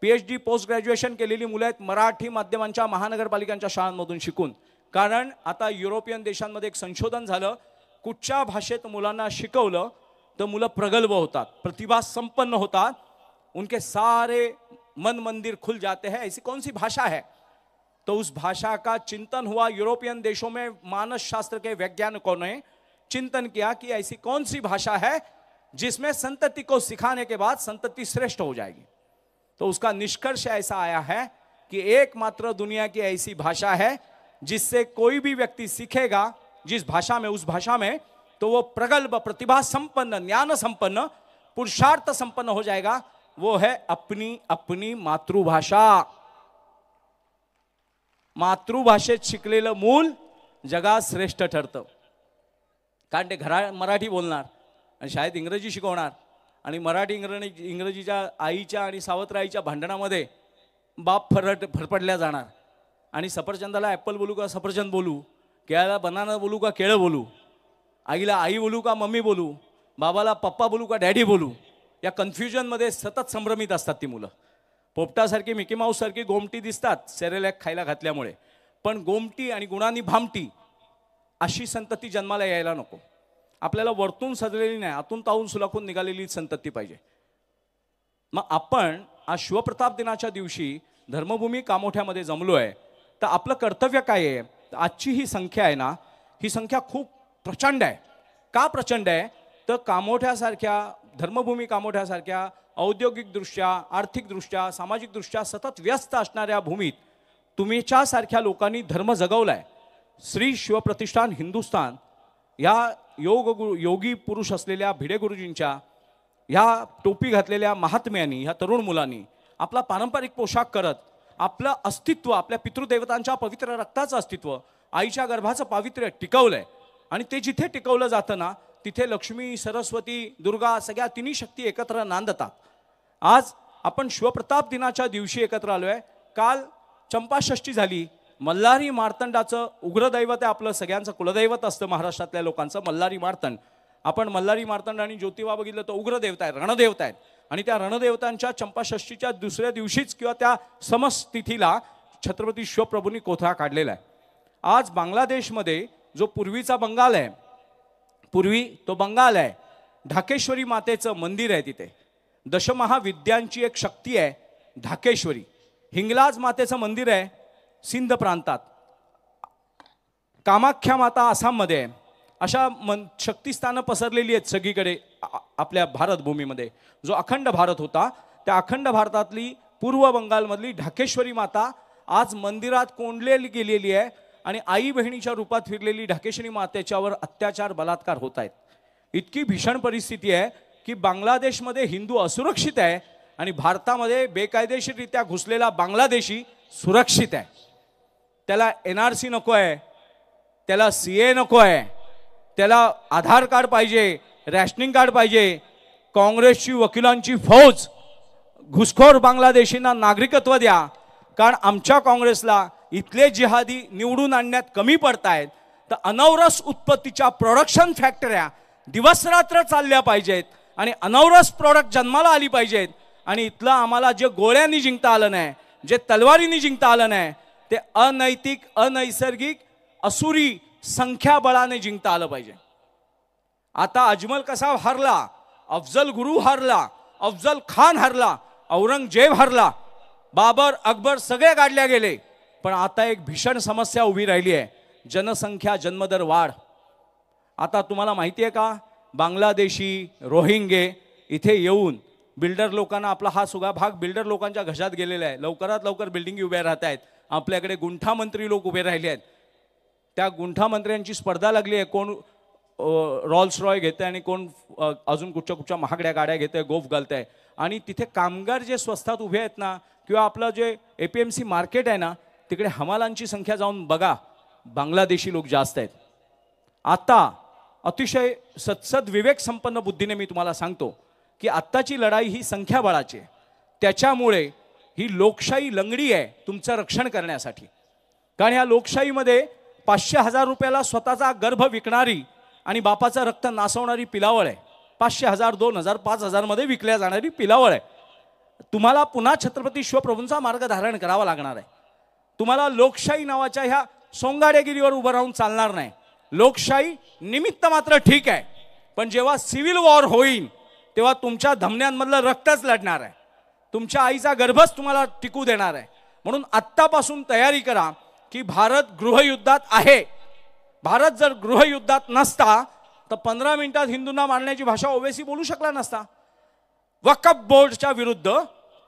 PhD पोस्ट ग्रॅज्युएशन केलेली मुलं आहेत मराठी माध्यमांच्या महानगरपालिकांच्या शाळांमधून शिकून. कारण आता युरोपियन देशांमध्ये एक संशोधन झालं, कुठच्या भाषेत मुलांना शिकवलं तर मुलं प्रगल्भ होतात, प्रतिभा संपन्न होतात, उनके सारे मन मंदिर खुल जाते हैं. ऐसी कौन सी भाषा है? तो उस भाषा का चिंतन हुआ यूरोपियन देशों में. मानस शास्त्र के वैज्ञानिकों ने चिंतन किया कि ऐसी कौन सी भाषा है जिसमें संतति को सिखाने के बाद संतति श्रेष्ठ हो जाएगी. तो उसका निष्कर्ष ऐसा आया है कि एकमात्र दुनिया की ऐसी भाषा है जिससे कोई भी व्यक्ति सीखेगा जिस भाषा में, उस भाषा में, तो वो प्रगल्भ, प्रतिभा संपन्न, ज्ञान संपन्न, पुरुषार्थ संपन्न हो जाएगा. वो है अपनी अपनी मातृभाषा. मातृभाषेत शिकलेलं मूल जगात श्रेष्ठ ठरतं. कारण ते घरात मराठी बोलणार आणि शाळेत इंग्रजी शिकवणार, आणि मराठी इंग्रजीच्या आईच्या आणि सावत्राईच्या भांडणामध्ये बाप फरफडल्या जाणार. आणि सफरचंदाला ॲपल बोलू का सफरचंद बोलू, केळ्याला बनाना बोलू का केळं बोलू, आईला आई बोलू का मम्मी बोलू, बाबाला पप्पा बोलू का डॅडी बोलू, या कन्फ्युजनमध्ये सतत संभ्रमित असतात ती मुलं. पोपटासारखी, मिकी माऊस सारखी गोमटी दिसतात सेरेलॅक खायला घातल्यामुळे, पण गोमटी आणि गुणांनी भामटी अशी संतती जन्माला यायला नको. आपल्याला वरतून सजलेली नाही, आतून तावून सुलाखून निघालेली संतती पाहिजे. मग आपण आज शिवप्रताप दिनाच्या दिवशी धर्मभूमी कामोठ्यामध्ये जमलोय, तर आपलं कर्तव्य काय आहे? आजची ही संख्या आहे ना, ही संख्या खूप प्रचंड आहे. का प्रचंड आहे? तर कामोठ्यासारख्या, धर्मभूमी कामोठ्यासारख्या औद्योगिकदृष्ट्या, आर्थिकदृष्ट्या, सामाजिकदृष्ट्या सतत व्यस्त असणाऱ्या भूमीत तुम्हीच्यासारख्या लोकांनी धर्म जगवलाय. श्री शिवप्रतिष्ठान हिंदुस्थान या योगी पुरुष असलेल्या भिडे गुरुजींच्या ह्या टोपी घातलेल्या महात्म्यांनी, ह्या तरुण मुलांनी आपला पारंपरिक पोशाख करत आपलं अस्तित्व, आपल्या पितृदेवतांच्या पवित्र रक्ताचं अस्तित्व, आईच्या गर्भाचं पावित्र्य टिकवलंय. आणि ते जिथे टिकवलं जातं ना, तिथे लक्ष्मी, सरस्वती, दुर्गा सगळ्या तिन्ही शक्ती एकत्र नांदतात. आज आपण शिवप्रताप दिनाच्या दिवशी एकत्र आलोय. काल चंपाषष्ठी झाली. मल्हारी मार्तंडाचं उग्रदैवत आहे, आपलं सगळ्यांचं कुलदैवत असतं महाराष्ट्रातल्या लोकांचं मल्हारी मार्तंड. आपण मल्हारी मार्तंड आणि ज्योतिबा बघितलं तर उग्रदेवता आहेत, रणदेवता आहेत. आणि त्या रणदेवतांच्या चंपाषष्ठीच्या दुसऱ्या दिवशीच किंवा त्या समस्तिथीला छत्रपती शिवप्रभूंनी कोथळा काढलेला आहे. आज बांगलादेशमध्ये जो पूर्वीचा बंगाल आहे, पूर्वी तो बंगाल आहे, ढाकेश्वरी मातेचं मंदिर आहे. तिथे दशमहाविद्यांची एक शक्ती आहे ढाकेश्वरी. हिंगलाज मातेचं मंदिर आहे सिंध प्रांतात. कामाख्या माता आसाममध्ये आहे. अशा शक्तिस्थानं पसरलेली आहेत सगळीकडे आपल्या भारत भूमीमध्ये. जो अखंड भारत होता, त्या अखंड भारतातली पूर्व बंगालमधली ढाकेश्वरी माता आज मंदिरात कोंडलेली गेलेली आहे. आणि आई बहिणीच्या रूपात फिरलेली ढाकेश्वरी मातेच्यावर अत्याचार, बलात्कार होत आहेत. इतकी भीषण परिस्थिती आहे की बांगलादेशमध्ये हिंदू असुरक्षित आहे आणि भारतामध्ये बेकायदेशीररित्या घुसलेला बांगलादेशी सुरक्षित आहे. त्याला NRC नको आहे, त्याला CA नको आहे, त्याला आधार कार्ड पाहिजे, रॅशनिंग कार्ड पाहिजे. काँग्रेसची वकिलांची फौज घुसखोर बांगलादेशींना नागरिकत्व द्या, कारण आमच्या काँग्रेसला इथले जिहादी निवडून आणण्यात कमी पडतायत. तर अनवरस उत्पत्तीच्या प्रोडक्शन फॅक्टऱ्या दिवसरात्र चालल्या पाहिजेत आणि अनवरस प्रोडक्ट जन्माला आली पाहिजेत. आणि इथलं आम्हाला जे गोळ्यांनी जिंकता आलं नाही, जे तलवारींनी जिंकता आलं नाही, ते अनैतिक, अनैसर्गिक, असुरी संख्याबळाने जिंकता आलं पाहिजे. आता अजमल कसा हरला, अफजल गुरु हरला, अफजल खान हरला, औरंगजेब हरला, बाबर, अकबर सगळे गाडल्या गेले. पण आता एक भीषण समस्या उभी राहिली आहे, जनसंख्या, जन्मदर वाढ. आता तुम्हाला माहिती आहे का, बांगलादेशी, रोहिंगे इथे येऊन बिल्डर लोकांना, आपला हा सगळा भाग बिल्डर लोकांच्या घशात गेलेला आहे. लवकरात लवकर बिल्डिंगी उभ्या राहत आहेत. आपल्याकडे गुंठा मंत्री लोक उभे राहिले आहेत. त्या गुंठा मंत्र्यांची स्पर्धा लागली आहे. कोण रॉल्स रॉय घेते आणि कोण अजून कुठच्या महागड्या गाड्या घेते, गोफ घालते. आणि तिथे कामगार जे स्वस्तात उभे आहेत ना, किंवा आपलं जे APMC मार्केट आहे ना, तिकडे हमालांची संख्या जाऊन बघा, बांगलादेशी लोक जास्त आहेत. आता अतिशय सत्सद विवेक संपन्न बुद्धीने मी तुम्हाला सांगतो की आत्ताची लढाई ही संख्याबळाची आहे. त्याच्यामुळे ही लोकशाही लंगडी आहे तुमचं रक्षण करण्यासाठी. कारण ह्या लोकशाहीमध्ये 500,000 रुपयाला स्वतःचा गर्भ विकणारी आणि बापाचं रक्त नासवणारी पिलावळ आहे. 500,000, 2,000, 5,000 मध्ये विकल्या जाणारी पिलावळ आहे. तुम्हाला पुन्हा छत्रपती शिवप्रभूंचा मार्ग धारण करावा लागणार आहे. तुम्हाला लोकशाही नावाच्या ह्या सोंगाडेगिरीवर उभं राहून चालणार नाही. लोकशाही निमित्त मात्र ठीक आहे, पण जेव्हा सिव्हिल वॉर होईल तेव्हा तुमच्या धमन्यांमधलं रक्तच लढणार आहे. तुमच्या आईचा गर्भच तुम्हाला टिकू देणार आहे. म्हणून आत्तापासून तयारी करा की भारत गृहयुद्धात आहे. भारत जर गृहयुद्धात नसता तर 15 मिनिटात हिंदूंना मारण्याची भाषा ओवेसी बोलू शकला नसता. वक्फ बोर्डच्या विरुद्ध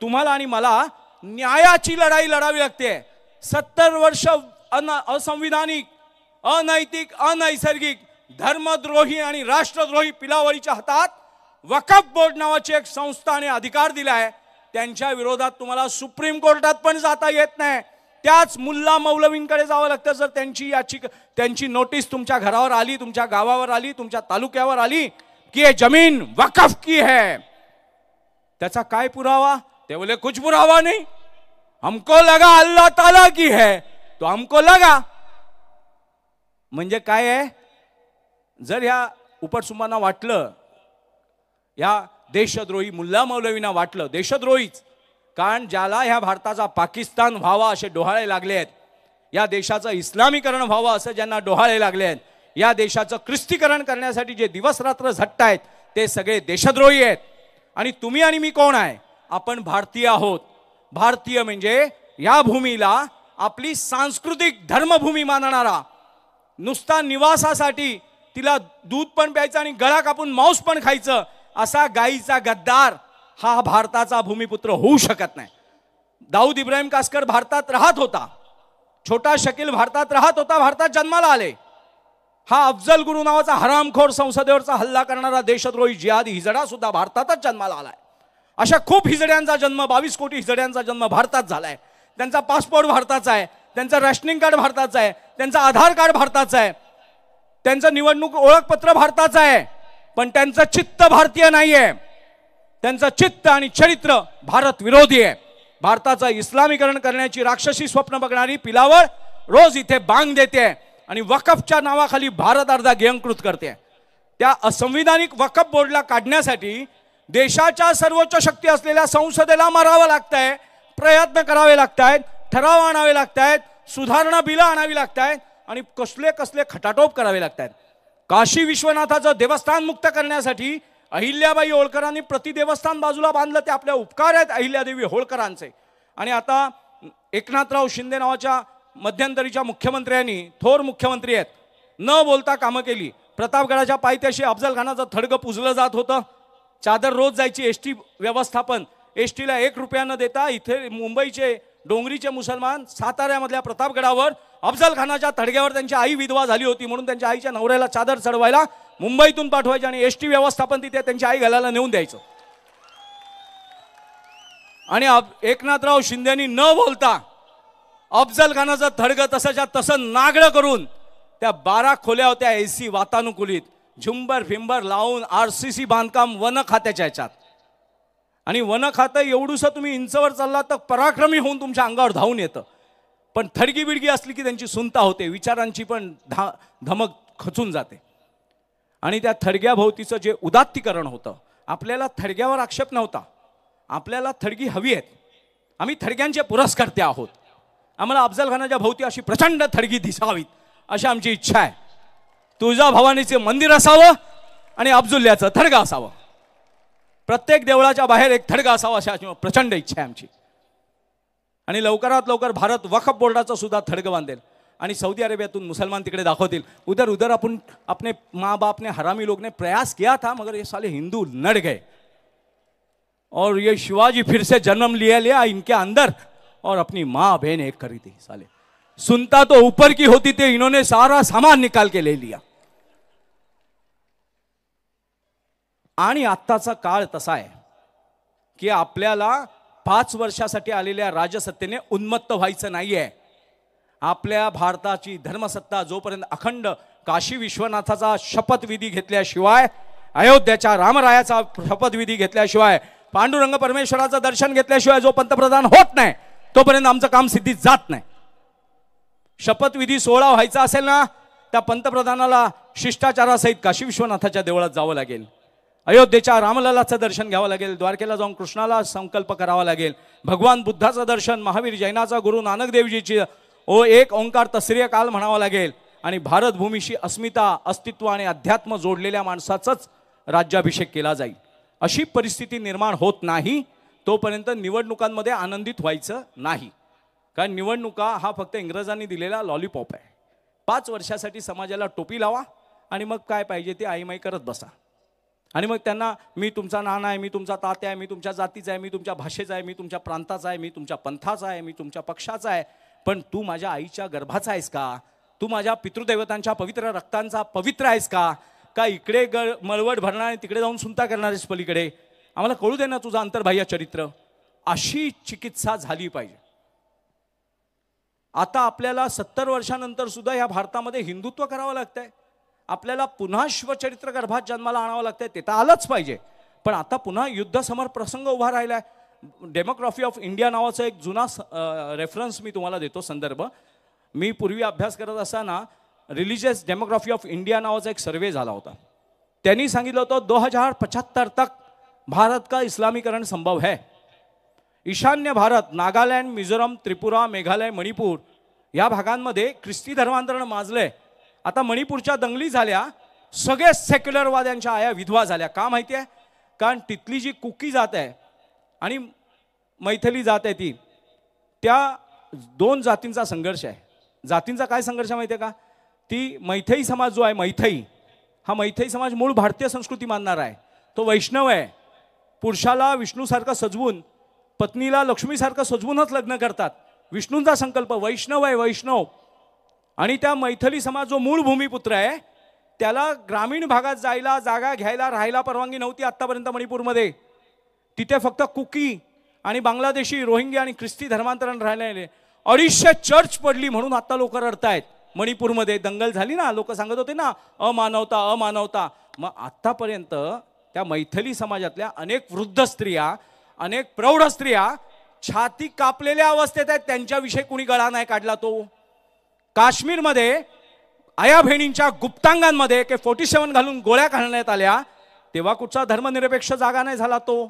तुम्हाला आणि मला न्यायाची लढाई लढावी लागते. 70 वर्ष असंविधानिक, अनैतिक, अनैसर्गिक, धर्मद्रोही आणि राष्ट्रद्रोही पिलावळीच्या हातात वक्फ बोर्ड नावाची एक संस्थाने अधिकार दिलाय. त्यांच्या विरोधात तुम्हाला सुप्रीम कोर्टात पण जाता येत नाही. त्याच मुल्ला मौलवींकडे जावं लागतं जर त्यांची नोटीस तुमच्या घरावर आली, तुमच्या गावावर आली, तुमच्या तालुक्यावर आली की ये जमीन वक्फ की है. त्याचा काय पुरावा? ते बोले कुछ पुरावा नहीं, हमको लगा अल्लाह ताला की है तो हमको लगा. म्हणजे काय आहे, जर ह्या उपटसुंबांना वाटलं, या देशद्रोही मुल्ला मौलवींना वाटलं देशद्रोहीच, कारण ज्याला ह्या भारताचा पाकिस्तान व्हावा असे डोहाळे लागले आहेत, या देशाचं इस्लामीकरण व्हावं असं ज्यांना डोहाळे लागले आहेत, या देशाचं ख्रिस्तीकरण करण्यासाठी जे दिवस रात्र झटतायत ते सगळे देशद्रोही आहेत. आणि तुम्ही आणि मी कोण आहे? आपण भारतीय आहोत. भारतीय म्हणजे या भूमीला आपली सांस्कृतिक धर्मभूमी मानणारा, नुसता निवासासाठी तिला दूध पण प्यायचं आणि गळा कापून मांस पण खायचं असा गाईचा गद्दार हा भारताचा भूमिपुत्र होऊ शकत नाही. दाऊद इब्राहिम कासकर भारतात राहत होता, छोटा शकील भारतात राहत होता, भारतात जन्माला आले. हा अफजल गुरु नावाचा हरामखोर संसदेवरचा हल्ला करणारा देशद्रोही जिहादी हिजडा सुद्धा भारतातच जन्माला आलाय. अशा खूप हिजड्यांचा जन्म, 22 कोटी हिजड्यांचा जन्म भारतात झालाय. त्यांचा पासपोर्ट भारताचा आहे, त्यांचं रेशनिंग कार्ड भारताचं आहे, त्यांचं आधार कार्ड भारताचं आहे, त्यांचं निवडणूक ओळखपत्र भारताचं आहे, पण त्यांचं चित्त भारतीय नाहीये. त्यांचं चित्त आणि चरित्र भारत विरोधी आहे. भारताचं इस्लामीकरण करण्याची राक्षसी स्वप्न बघणारी पिलावळ रोज इथे बांग देते आणि वकफच्या नावाखाली भारत अर्धा गिळंकृत करते. त्या असंविधानिक वकफ बोर्डला काढण्यासाठी देशाच्या सर्वोच्च शक्ती असलेल्या संसदेला मारावं लागतंय, प्रयत्न करावे लागतायत, ठराव आणावे लागतायत, सुधारणा बिलं आणावी लागतायत आणि कसले कसले खटाटोप करावे लागतायत. काशी विश्वनाथाचं देवस्थान मुक्त करण्यासाठी अहिल्याबाई होळकरांनी प्रतिदेवस्थान बाजूला बांधलं. ते आपल्या उपकार आहेत अहिल्यादेवी होळकरांचे. आणि आता एकनाथराव शिंदे नावाच्या मध्यंतरीच्या मुख्यमंत्र्यांनी, थोर मुख्यमंत्री आहेत, न बोलता कामं केली. प्रतापगडाच्या पायथ्याशी अफजल खानाचं थडगं पुजलं जात होतं. चादर रोज जायची. एसटी व्यवस्थापन, एसटीला 1 रुपया न देता इथे मुंबईचे डोंगरीचे मुसलमान साताऱ्यामधल्या प्रतापगडावर अफजल खानाच्या थडग्यावर, त्यांची आई विधवा झाली होती म्हणून त्यांच्या आईच्या नवऱ्याला चादर चढवायला मुंबईतून पाठवायचे आणि एसटी व्यवस्थापन तिथे त्यांची आई घालायला नेऊन द्यायचं. आणि एकनाथराव शिंदेनी न बोलता अफजल खानाचं थडगं तसंच्या तसं नागडं करून त्या 12 खोल्या होत्या एसी वातानुकूलित, झुंबर फिंबर लावून RCC बांधकाम वन खात्याच्या ह्याच्यात. आणि वन खातं एवढूसं तुम्ही इंचवर चालला तर पराक्रमी होऊन तुमच्या अंगावर धावून येतं, पण थडगी बिडगी असली की त्यांची सुनता होते, विचारांची पण धमक खचून जाते. आणि त्या थडग्याभोवतीचं जे उदात्तीकरण होतं, आपल्याला थडग्यावर आक्षेप नव्हता, आपल्याला थडगी हवी आहेत. आम्ही थडग्यांचे पुरस्कर्ते आहोत. आम्हाला अफजल खानाच्या भोवती अशी प्रचंड थडगी दिसावीत अशी आमची इच्छा आहे. तुळजा भवानीचे मंदिर असावं आणि अब्दुल्ल्याचं थडगं असावं. प्रत्येक देवळाच्या बाहेर एक थडगा असावा अशी प्रचंड इच्छा आहे आमची. आणि लवकरात लवकर भारत वक्फ बोर्डाचं सुद्धा थडगं बांधेल आणि सौदी अरेबियातून मुसलमान तिकडे दाखवतील, उधर उधर अपन अपने माँ बाप ने हरामी लोग ने प्रयास किया था मगर ये साले हिंदू लड़ गए और ये शिवाजी फिर से जन्म लिया इनके अंदर और अपनी माँ बहन एक करी थी. साले सुनता तो ऊपर की होती थी, इन्होंने सारा सामान निकाल के ले लिया. आणि आत्ताचा काळ तसा आहे की आपल्याला 5 वर्षासाठी आलेल्या राजसत्तेने उन्मत्त व्हायचं नाहीये. आपल्या भारताची धर्मसत्ता जोपर्यंत अखंड काशी विश्वनाथाचा शपथविधी घेतल्याशिवाय, अयोध्याच्या रामरायाचा शपथविधी घेतल्याशिवाय, पांडुरंग परमेश्वराचं दर्शन घेतल्याशिवाय जो पंतप्रधान होत नाही तोपर्यंत आमचं काम सिद्धीत जात नाही. शपथविधी सोहळा व्हायचा असेल ना, त्या पंतप्रधानाला शिष्टाचारासहित काशी विश्वनाथाच्या देवळात जावं लागेल, अयोध्येच्या रामललाचं दर्शन घ्यावं लागेल, द्वारकेला जाऊन कृष्णाला संकल्प करावा लागेल, भगवान बुद्धाचं दर्शन, महावीर जैनाचा गुरु नानक देवजीची एक ओंकार तस्रीय काल म्हणावा लागेल आणि भारत भूमीशी अस्मिता, अस्तित्व आणि अध्यात्म जोडलेल्या माणसाचाच राज्याभिषेक केला जाईल. अशी परिस्थिती निर्माण होत नाही तोपर्यंत निवडणुकांमध्ये आनंदित व्हायचं नाही. कारण निवडणुका हा फक्त इंग्रजांनी दिलेला लॉलीपॉप आहे. 5 वर्षासाठी समाजाला टोपी लावा आणि मग काय पाहिजे ते आईमाई करत बसा. आणि मग त्यांना मी तुमचा नाना आहे, मी तुमचा तात्या आहे, मी तुमच्या जातीचा आहे, मी तुमच्या भाषेचा आहे, मी तुमच्या प्रांताचा आहे, मी तुमच्या पंथाचा आहे, मी तुमच्या पक्षाचा आहे, पण तू माझ्या आईच्या गर्भाचा आहेस का? तू माझ्या पितृदेवतांच्या पवित्र रक्तांचा पवित्र आहेस का? का इकडे मळवट भरणार आणि तिकडे जाऊन सुनता करणार आहेस पलीकडे? आम्हाला कळू दे ना तुझं अंतर्बाह्य चरित्र. अशी चिकित्सा झाली पाहिजे. आता आपल्याला 70 वर्षानंतर सुद्धा या भारतामध्ये हिंदुत्व करावं लागतंय. आपल्याला पुन्हा शिवचरित्र गर्भात जन्माला आणावं लागतंय. ते तर आलंच पाहिजे, पण आता पुन्हा युद्धसमर प्रसंग उभा राहिलाय. डेमोग्राफी ऑफ इंडिया नावाचा एक जुना रेफरन्स मी तुम्हाला देतो, संदर्भ. मी पूर्वी अभ्यास करत असताना रिलीजियस डेमोग्राफी ऑफ इंडिया नावाचा एक सर्वे झाला होता. त्यांनी सांगितलं होतं 2075 तक भारत का इस्लामीकरण संभव है. ईशान्य भारत, नागालैंड, मिजोरम, त्रिपुरा, मेघालय, मणिपुर या भागांमध्ये ख्रिस्ती धर्मांतरण माजलंय. आता मणिपूरच्या दंगली झाल्या, सगळे सेक्युलरवाद्यांच्या आया विधवा झाल्या. का माहिती आहे? कारण तिथली जी कुकी जात आहे आणि मैथिली जात आहे ती, त्या दोन जातींचा संघर्ष आहे. जातींचा काय संघर्ष माहिती आहे का? ती मैथई समाज जो आहे, मैथई, हा मैथई समाज मूळ भारतीय संस्कृती मानणारा आहे. तो वैष्णव आहे. पुरुषाला विष्णूसारखं सजवून, पत्नीला लक्ष्मीसारखं सजवूनच लग्न करतात. विष्णूंचा संकल्प वैष्णव आहे, वैष्णव. आणि त्या मैथिली समाज जो मूळ भूमिपुत्र आहे, त्याला ग्रामीण भागात जायला, जागा घ्यायला, राहायला परवानगी नव्हती आत्तापर्यंत मणिपूरमध्ये. तिथे फक्त कुकी आणि बांगलादेशी, रोहिंग्या आणि ख्रिस्ती धर्मांतरण राहिलेले. 250 चर्च पडली म्हणून आता लोक रडतायत. मणिपूरमध्ये दंगल झाली ना, लोक सांगत होते ना अमानवता अमानवता. मग आतापर्यंत त्या मैथिली समाजातल्या अनेक वृद्ध स्त्रिया, अनेक प्रौढ स्त्रिया छाती कापलेल्या अवस्थेत आहेत. त्यांच्याविषयी कुणी गळा नाही काढला. तो काश्मीरमध्ये आया बहिणींच्या गुप्तांगांमध्ये AK-47 घालून गोळ्या घालण्यात आल्या, तेव्हा कुठचा धर्मनिरपेक्ष जागा नाही झाला. तो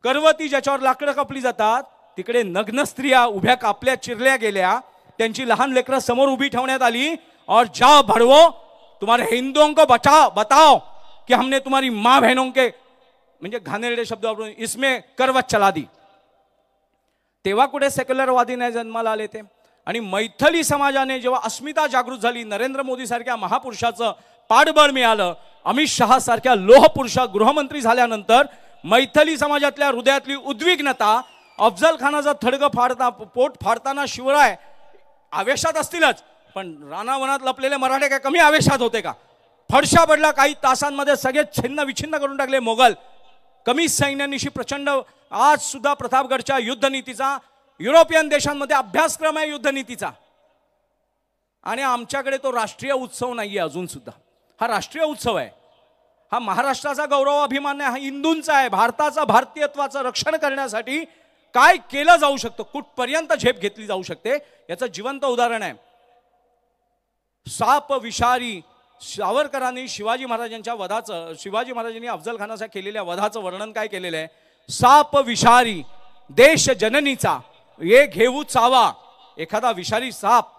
करवती ज्याच्यावर लाकडं कापली जातात, तिकडे नग्न स्त्रिया उभ्या कापल्या, चिरल्या गेल्या, त्यांची लहान लेकरं समोर उभी ठेवण्यात आली. और जाओ भड़वो, तुम्हारे हिंदुओं को बताओ कि हमने तुम्हारी माँ बहनों के, म्हणजे घाणेरडे शब्द वापरून इसमें करवत चला दी. तेव्हा कुठे सेक्युलरवादी नाही जन्माला आले ते. आणि मैथिली समाजाने जेव्हा अस्मिता जागृत झाली, नरेंद्र मोदी सारख्या महापुरुषाचं पाठबळ मिळालं, अमित शहा सारख्या लोहपुरुषा गृहमंत्री झाल्यानंतर मैथिली समाजातल्या हृदयातली उद्विग्नता, अफजल खानाचा थडगं फाडता, पोट फाडताना शिवराय आवेशात असतीलच, पण रानावनात लपलेले मराठे काय कमी आवेशात होते का? फडशा पडला, काही तासांमध्ये सगळे छिन्न विछिन्न करून टाकले मोगल. कमी सैन्यानिशी प्रचंड. आज सुद्धा प्रतापगडच्या युद्धनीतीचा युरोपियन देशांमध्ये अभ्यासक्रम आहे युद्धनीतीचा. आणि आमच्याकडे तो राष्ट्रीय उत्सव नाहीये अजून सुद्धा. हा राष्ट्रीय उत्सव आहे. हा महाराष्ट्राचा गौरव अभिमान आहे. हा हिंदूंचा आहे. भारताचा, भारतीयत्वाचं रक्षण करण्यासाठी काय केलं जाऊ शकतं, कुठपर्यंत झेप घेतली जाऊ शकते, याचं जिवंत उदाहरण आहे. साप विषारी सावरकरांनी शिवाजी महाराजांच्या वधाचं, शिवाजी महाराजांनी अफजल खानाच्या केलेल्या वधाचं वर्णन काय केलेलं आहे? साप विषारी देश जननीचा ये घेऊ चावा. एखादा विषारी साप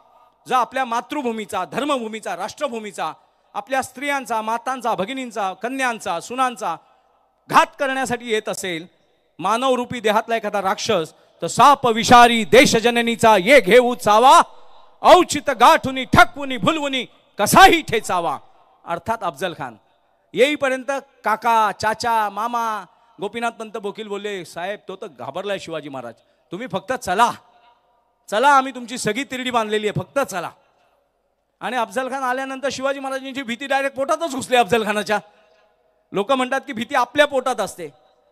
जर आपल्या मातृभूमीचा, धर्मभूमीचा, राष्ट्रभूमीचा, आपल्या स्त्रियांचा, मातांचा, भगिनींचा, कन्यांचा, सुनांचा घात करण्यासाठी येत असेल, मानवरूपी देहातला एखादा राक्षस, तर साप विषारी देशजननीचा ये घेऊ चावा, औचित गाठुनी ठकवुनी भुलवुनी कसाही ठेचावा. अर्थात अफजल खान येईपर्यंत काका, चाचा, मामा, गोपीनाथ पंत बोकील बोलले, साहेब तो तर घाबरलाय शिवाजी महाराज, तुम्ही फक्त चला चला, आम्ही तुमची सगळी तिरडी बांधलेली आहे, फक्त चला. आणि अफजल खान आल्यानंतर शिवाजी महाराजांची भीती डायरेक्ट पोटातच घुसली अफजल खानाच्या. लोक म्हणतात की भीती आपल्या पोटात असते.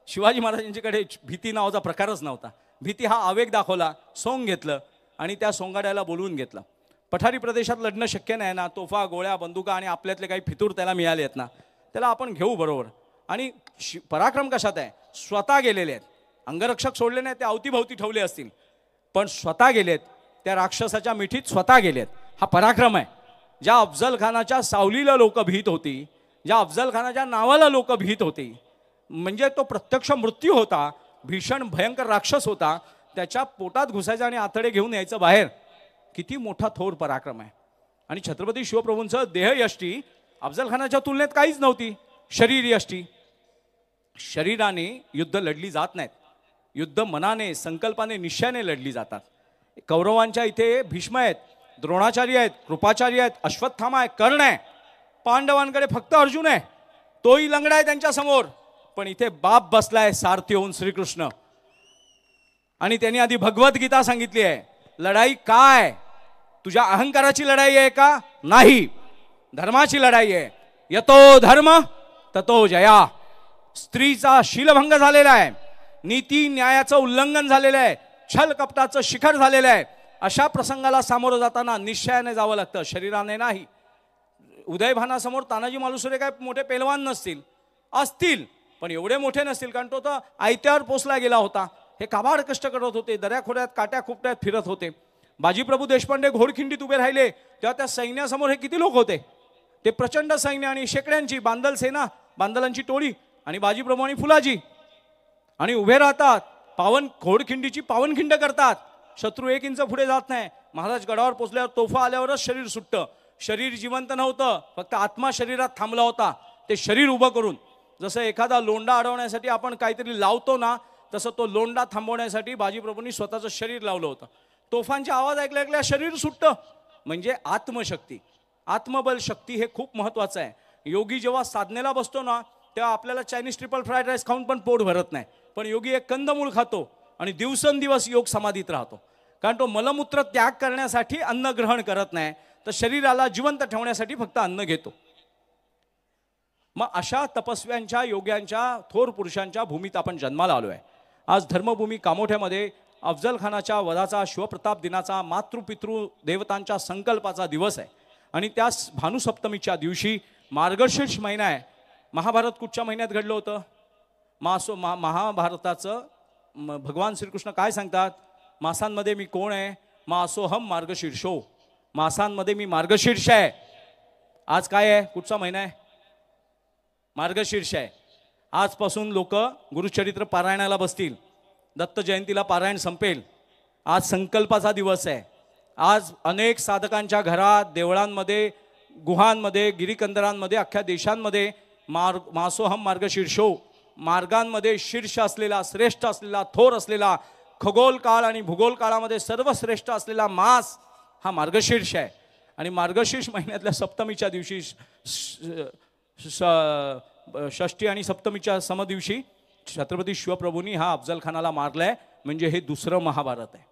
शिवाजी महाराजांच्याकडे भीती नावाचा प्रकारच नव्हता. भीती हा आवेग दाखवला, सोंग घेतलं आणि त्या सोंगाड्याला बोलवून घेतलं. पठारी प्रदेशात लढणं शक्य नाही ना, तोफा, गोळ्या, बंदुका आणि आपल्यातले काही फितूर त्याला मिळाले आहेत ना, त्याला आपण घेऊ बरोबर. आणि पराक्रम कशात आहे? स्वतः गेलेले आहेत. अंगरक्षक सोडले नाही, ते अवतीभवती ठेवले असतील, पण स्वतः गेलेत, त्या राक्षसाच्या मिठीत स्वतः गेलेत. हा पराक्रम आहे. ज्या अफजल खानाच्या सावलीला लोक भीत होती, ज्या अफजल खानाच्या नावाला लोक भीत होती, म्हणजे तो प्रत्यक्ष मृत्यू होता, भीषण भयंकर राक्षस होता, त्याच्या पोटात घुसायचं आणि आतडे घेऊन यायचं बाहेर. किती मोठा थोर पराक्रम आहे. आणि छत्रपती शिवप्रभूंचं देहयष्टी अफजल खानाच्या तुलनेत काहीच नव्हती. शरीर यष्टी. शरीराने युद्ध लढली जात नाहीत, युद्ध मनाने, संकल्पाने, निश्चयाने लढली जातात. कौरवांच्या इथे भीष्म आहेत, द्रोणाचार्य आहेत, कृपाचार्य आहेत, अश्वत्थामा आहे, कर्ण आहे. पांडवांकडे फक्त अर्जुन आहे, तोही लंगडा आहे त्यांच्या समोर. पण इथे बाप बसलाय सारथी होऊन श्रीकृष्ण. आणि त्यांनी आधी भगवद्गीता सांगितली आहे. लढाई काय? तुझ्या अहंकाराची लढाई आहे का? नाही, धर्माची लढाई आहे. यतो धर्म ततो जया. स्त्रीचा शीलभंग झालेला आहे, नीती न्यायाचं उल्लंघन झालेलं आहे, छल कपटाचं शिखर झालेलं आहे. अशा प्रसंगाला सामोरं जाताना निश्चयाने जावं लागतं, शरीराने नाही. उदयभानासमोर तानाजी मालुसरे काय मोठे पेलवान नसतील, असतील पण एवढे मोठे नसतील, कारण तो तर आयत्यावर पोचला गेला होता. हे काबाड कष्ट करत होते, दऱ्याखोऱ्यात काट्या खुपट्यात फिरत होते. बाजीप्रभू देशपांडे घोडखिंडीत उभे राहिले तेव्हा त्या सैन्यासमोर हे किती लोक होते? ते प्रचंड सैन्य आणि शेकड्यांची बांदल सेना, बांदलांची टोळी आणि बाजीप्रभू आणि फुलाजी. आणि उभे राहतात, पावन घोडखिंडीची पावनखिंड करतात. शत्रू 1 इंच पुढे जात नाही. महाराज गडावर पोचल्यावर तोफा आल्यावरच शरीर सुटतं. शरीर जिवंत नव्हतं, फक्त आत्मा शरीरात थांबला होता. ते शरीर उभं करून, जसं एखादा लोंढा अडवण्यासाठी आपण काहीतरी लावतो ना, तसं तो लोंढा थांबवण्यासाठी बाजीप्रभूंनी स्वतःचं शरीर लावलं होतं. तोफांचे आवाज ऐकल्या ऐकल्या शरीर सुटतं. म्हणजे आत्मशक्ती, आत्मबल शक्ती हे खूप महत्त्वाचं आहे. योगी जेव्हा साधनेला बसतो ना, तेव्हा आपल्याला चायनीज ट्रिपल फ्राईड राईस खाऊन पण पोट भरत नाही. पण योगी एक कंदमूळ खातो आणि दिवसेंदिवस योग समाधीत राहतो. कारण तो मलमूत्र त्याग करण्यासाठी अन्न ग्रहण करत नाही, तर शरीराला जिवंत ठेवण्यासाठी फक्त अन्न घेतो. मग अशा तपस्व्यांच्या, योग्यांच्या, थोर पुरुषांच्या भूमीत आपण जन्माला आलो आहे. आज धर्मभूमी कामोठ्यामध्ये अफजल खानाच्या वधाचा, शिवप्रताप दिनाचा, मातृपितृ देवतांच्या संकल्पाचा दिवस आहे. आणि त्या भानुसप्तमीच्या दिवशी मार्गशीर्ष महिना आहे. महाभारत कुठच्या महिन्यात घडलं होतं? महाभारताचं भगवान श्रीकृष्ण काय सांगतात? मासांमध्ये मी कोण आहे? मासोहम मार्गशीर्षो. मासांमध्ये मी मार्गशीर्ष आहे. आज काय आहे? कुठचा महिना आहे? मार्गशीर्ष आहे. आजपासून लोक गुरुचरित्र पारायणाला बसतील. दत्त जयंतीला पारायण संपेल. आज संकल्पाचा दिवस आहे. आज अनेक साधकांच्या घरात, देवळांमध्ये, गुहांमध्ये, गिरीकंदरांमध्ये, अख्ख्या देशांमध्ये मासोहम मार्गशीर्षो, मार्गांमध्ये शीर्ष असलेला, श्रेष्ठ असलेला, थोर असलेला, खगोल काळ आणि भूगोल काळामध्ये सर्वश्रेष्ठ असलेला मास हा मार्गशीर्ष आहे. आणि मार्गशीर्ष महिन्यातल्या सप्तमीच्या दिवशी, षष्ठी आणि सप्तमीच्या समदिवशी छत्रपती शिवप्रभूंनी हा अफजल खानाला मारलाय. म्हणजे हे दुसरं महाभारत आहे.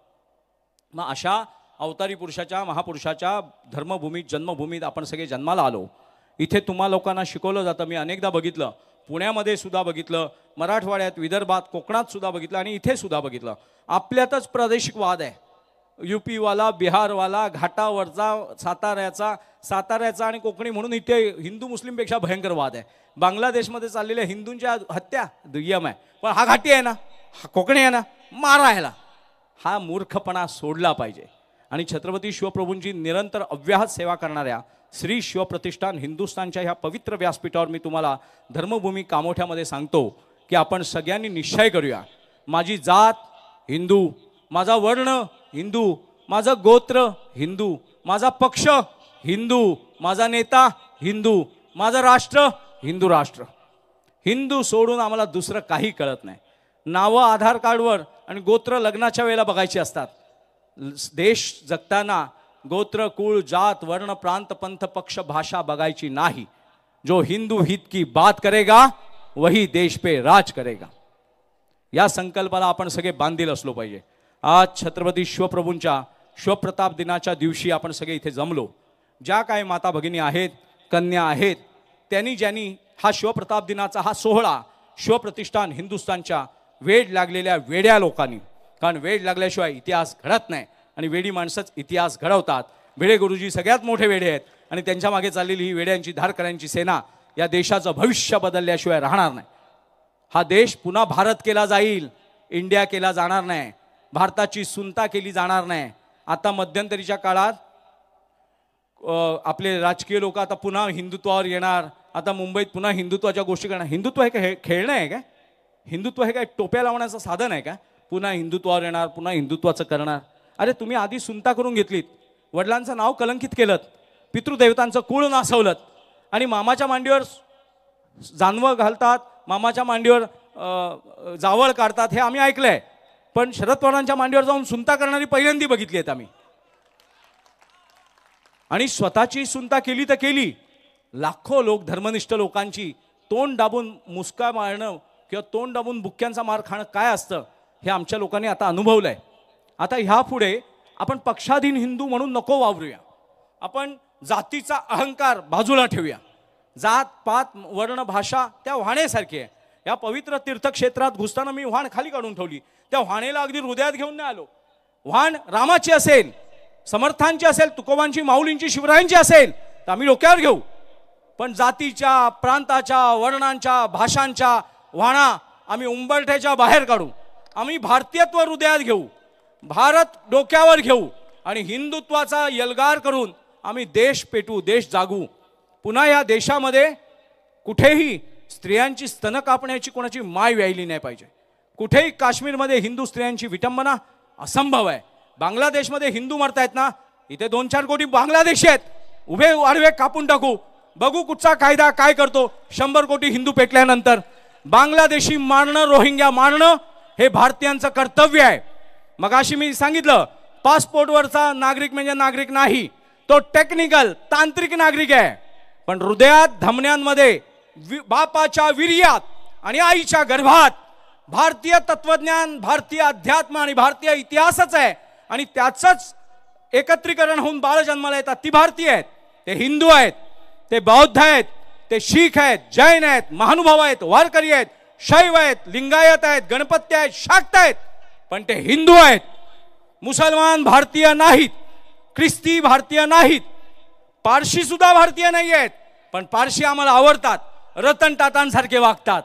मग अशा अवतारी पुरुषाच्या, महापुरुषाच्या धर्मभूमीत, जन्मभूमीत आपण सगळे जन्माला आलो. इथे तुम्हा लोकांना शिकवलं जातं. मी अनेकदा बघितलं, पुण्यामध्ये सुद्धा बघितलं, मराठवाड्यात, विदर्भात, कोकणात सुद्धा बघितलं आणि इथे सुद्धा बघितलं. आपल्यातच प्रादेशिक वाद आहे. यूपीवाला, बिहारवाला, घाटावरचा, साताऱ्याचा आणि कोकणी म्हणून इथे हिंदू मुस्लिमपेक्षा भयंकर वाद आहे. बांगलादेशमध्ये चाललेल्या हिंदूंच्या हत्या दुय्यम आहे, पण हा घाटी आहे ना, हा कोकणी आहे ना, मारा ह्याला. हा मूर्खपणा सोडला पाहिजे. आणि छत्रपती शिवप्रभूंची निरंतर अव्याहत सेवा करणाऱ्या श्री शिवप्रतिष्ठान हिंदुस्थानच्या ह्या पवित्र व्यासपीठावर मी तुम्हाला धर्मभूमी कामोठ्यामध्ये सांगतो की आपण सगळ्यांनी निश्चय करूया. माझी जात हिंदू, माझा वर्ण हिंदू, माझं गोत्र हिंदू, माझा पक्ष हिंदू, माझा नेता हिंदू, माझं राष्ट्र हिंदू राष्ट्र. हिंदू सोडून आम्हाला दुसरं काही कळत नाही. नावं आधार कार्डवर आणि गोत्र लग्नाच्या वेळेला बघायची असतात. देश जगताना गोत्र, कुळ, जात, वर्ण, प्रांत, पंथ, पक्ष, भाषा बघायची नाही. जो हिंदू हित की बात करेगा वही देश पे राज करेगा. या संकल्पाला आपण सगळे बांधील असलो पाहिजे. आज छत्रपती शिवप्रभूंच्या शिवप्रताप दिनाच्या दिवशी आपण सगळे इथे जमलो. ज्या काही माता भगिनी आहेत, कन्या आहेत, ज्यांनी हा शिवप्रताप दिनाचा हा सोहळा शिवप्रतिष्ठान हिंदुस्थानच्या वेड लागलेल्या वेड्या लोकांनी, कारण वेड लागल्याशिवाय इतिहास घडत नाही आणि वेडी माणसंच इतिहास घडवतात. भिडे गुरुजी सगळ्यात मोठे वेडे आहेत आणि त्यांच्या मागे चाललेली ही वेड्यांची, धारकऱ्यांची सेना या देशाचं भविष्य बदलल्याशिवाय राहणार नाही. हा देश पुन्हा भारत केला जाईल, इंडिया केला जाणार नाही. भारताची सुनता केली जाणार नाही. आता मध्यंतरीच्या काळात आपले राजकीय लोक आता पुन्हा हिंदुत्वावर येणार. आता मुंबईत पुन्हा हिंदुत्वाच्या गोष्टी करणार. हिंदुत्व हे काय खेळणं आहे का? हिंदुत्व हे काय टोप्या लावण्याचं साधन आहे का? पुन्हा हिंदुत्वावर येणार, पुन्हा हिंदुत्वाचं करणार. अरे तुम्ही आधी सुनता करून घेतलीत, वडिलांचं नाव कलंकित केलं, पितृदेवतांचं कुळ नासवलं आणि मामाच्या मांडीवर जानवं घालतात, मामाच्या मांडीवर जावळ काढतात, हे आम्ही ऐकलंय. पण शरद पवारांच्या मांडीवर जाऊन सुनता करणारी पहिल्यांदी बघितली आहेत आम्ही. आणि स्वतःची सुनता केली तर केली. लाखो लोक, धर्मनिष्ठ लोकांची तोंड दाबून मुसका मारणं किंवा तोंड दाबून बुक्क्यांचा मार खाणं काय असतं हे आमच्या लोकांनी आता अनुभवलंय. आता ह्या पुढे आपण पक्षाधीन हिंदू म्हणून नको वावरूया. आपण जातीचा अहंकार बाजूला ठेवूया. जात, पात, वर्ण, भाषा त्या वाहण्यासारखी आहे. या पवित्र तीर्थक्षेत्रात घुसताना मी वाहन खाली काढून ठेवली. त्या वाहनेला अगदी हृदयात घेऊन नाही आलो. वाहन रामाची असेल, समर्थांची असेल, तुकोबांची, माऊलींची, शिवरायांची असेल तर आम्ही डोक्यावर घेऊ. पण जातीच्या, प्रांताच्या, वर्णांच्या, भाषांच्या वाहना आम्ही उंबरठ्याच्या बाहेर काढू. आम्ही भारतीयत्व हृदयात घेऊ, भारत डोक्यावर घेऊ आणि हिंदुत्वाचा यलगार करून आम्ही देश पेटू, देश जागू. पुन्हा या देशामध्ये कुठेही स्त्रियांची स्तन कापण्याची कोणाची माय व्यायली नाही पाहिजे. कुठेही काश्मीरमध्ये हिंदू स्त्रियांची विटंबना असंभव आहे. बांगलादेशमध्ये हिंदू मरतायत ना, इथे 2-4 कोटी बांगलादेशी आहेत, उभे वाढवे कापून टाकू, बघू कुठचा कायदा काय करतो. 100 कोटी हिंदू पेटल्यानंतर बांगलादेशी मारणं, रोहिंग्या मारणं हे भारतीयांचं कर्तव्य आहे. मगाशी मी सांगितलं, पासपोर्टवरचा नागरिक म्हणजे नागरिक नाही, तो टेक्निकल तांत्रिक नागरिक आहे. पण हृदयात, धमन्यांमध्ये, बापाच्या वीर्यात आणि आईच्या गर्भात भारतीय तत्वज्ञान, भारतीय अध्यात्म आणि भारतीय इतिहासच आहे. आणि त्याचंच एकत्रीकरण होऊन बाळ जन्माला येतात. ती भारतीय आहेत, ते हिंदू आहेत, ते बौद्ध आहेत, ते शीख आहेत, जैन आहेत, महानुभाव आहेत, वारकरी आहेत, शैव आहेत, लिंगायत आहेत, गणपती आहेत, शाक्त आहेत, पण ते हिंदू आहेत. मुसलमान भारतीय नाहीत, ख्रिस्ती भारतीय नाहीत, पारशी सुद्धा भारतीय नाही आहेत. पण पारशी आम्हाला आवडतात, रतन टाटांसारखे वागतात.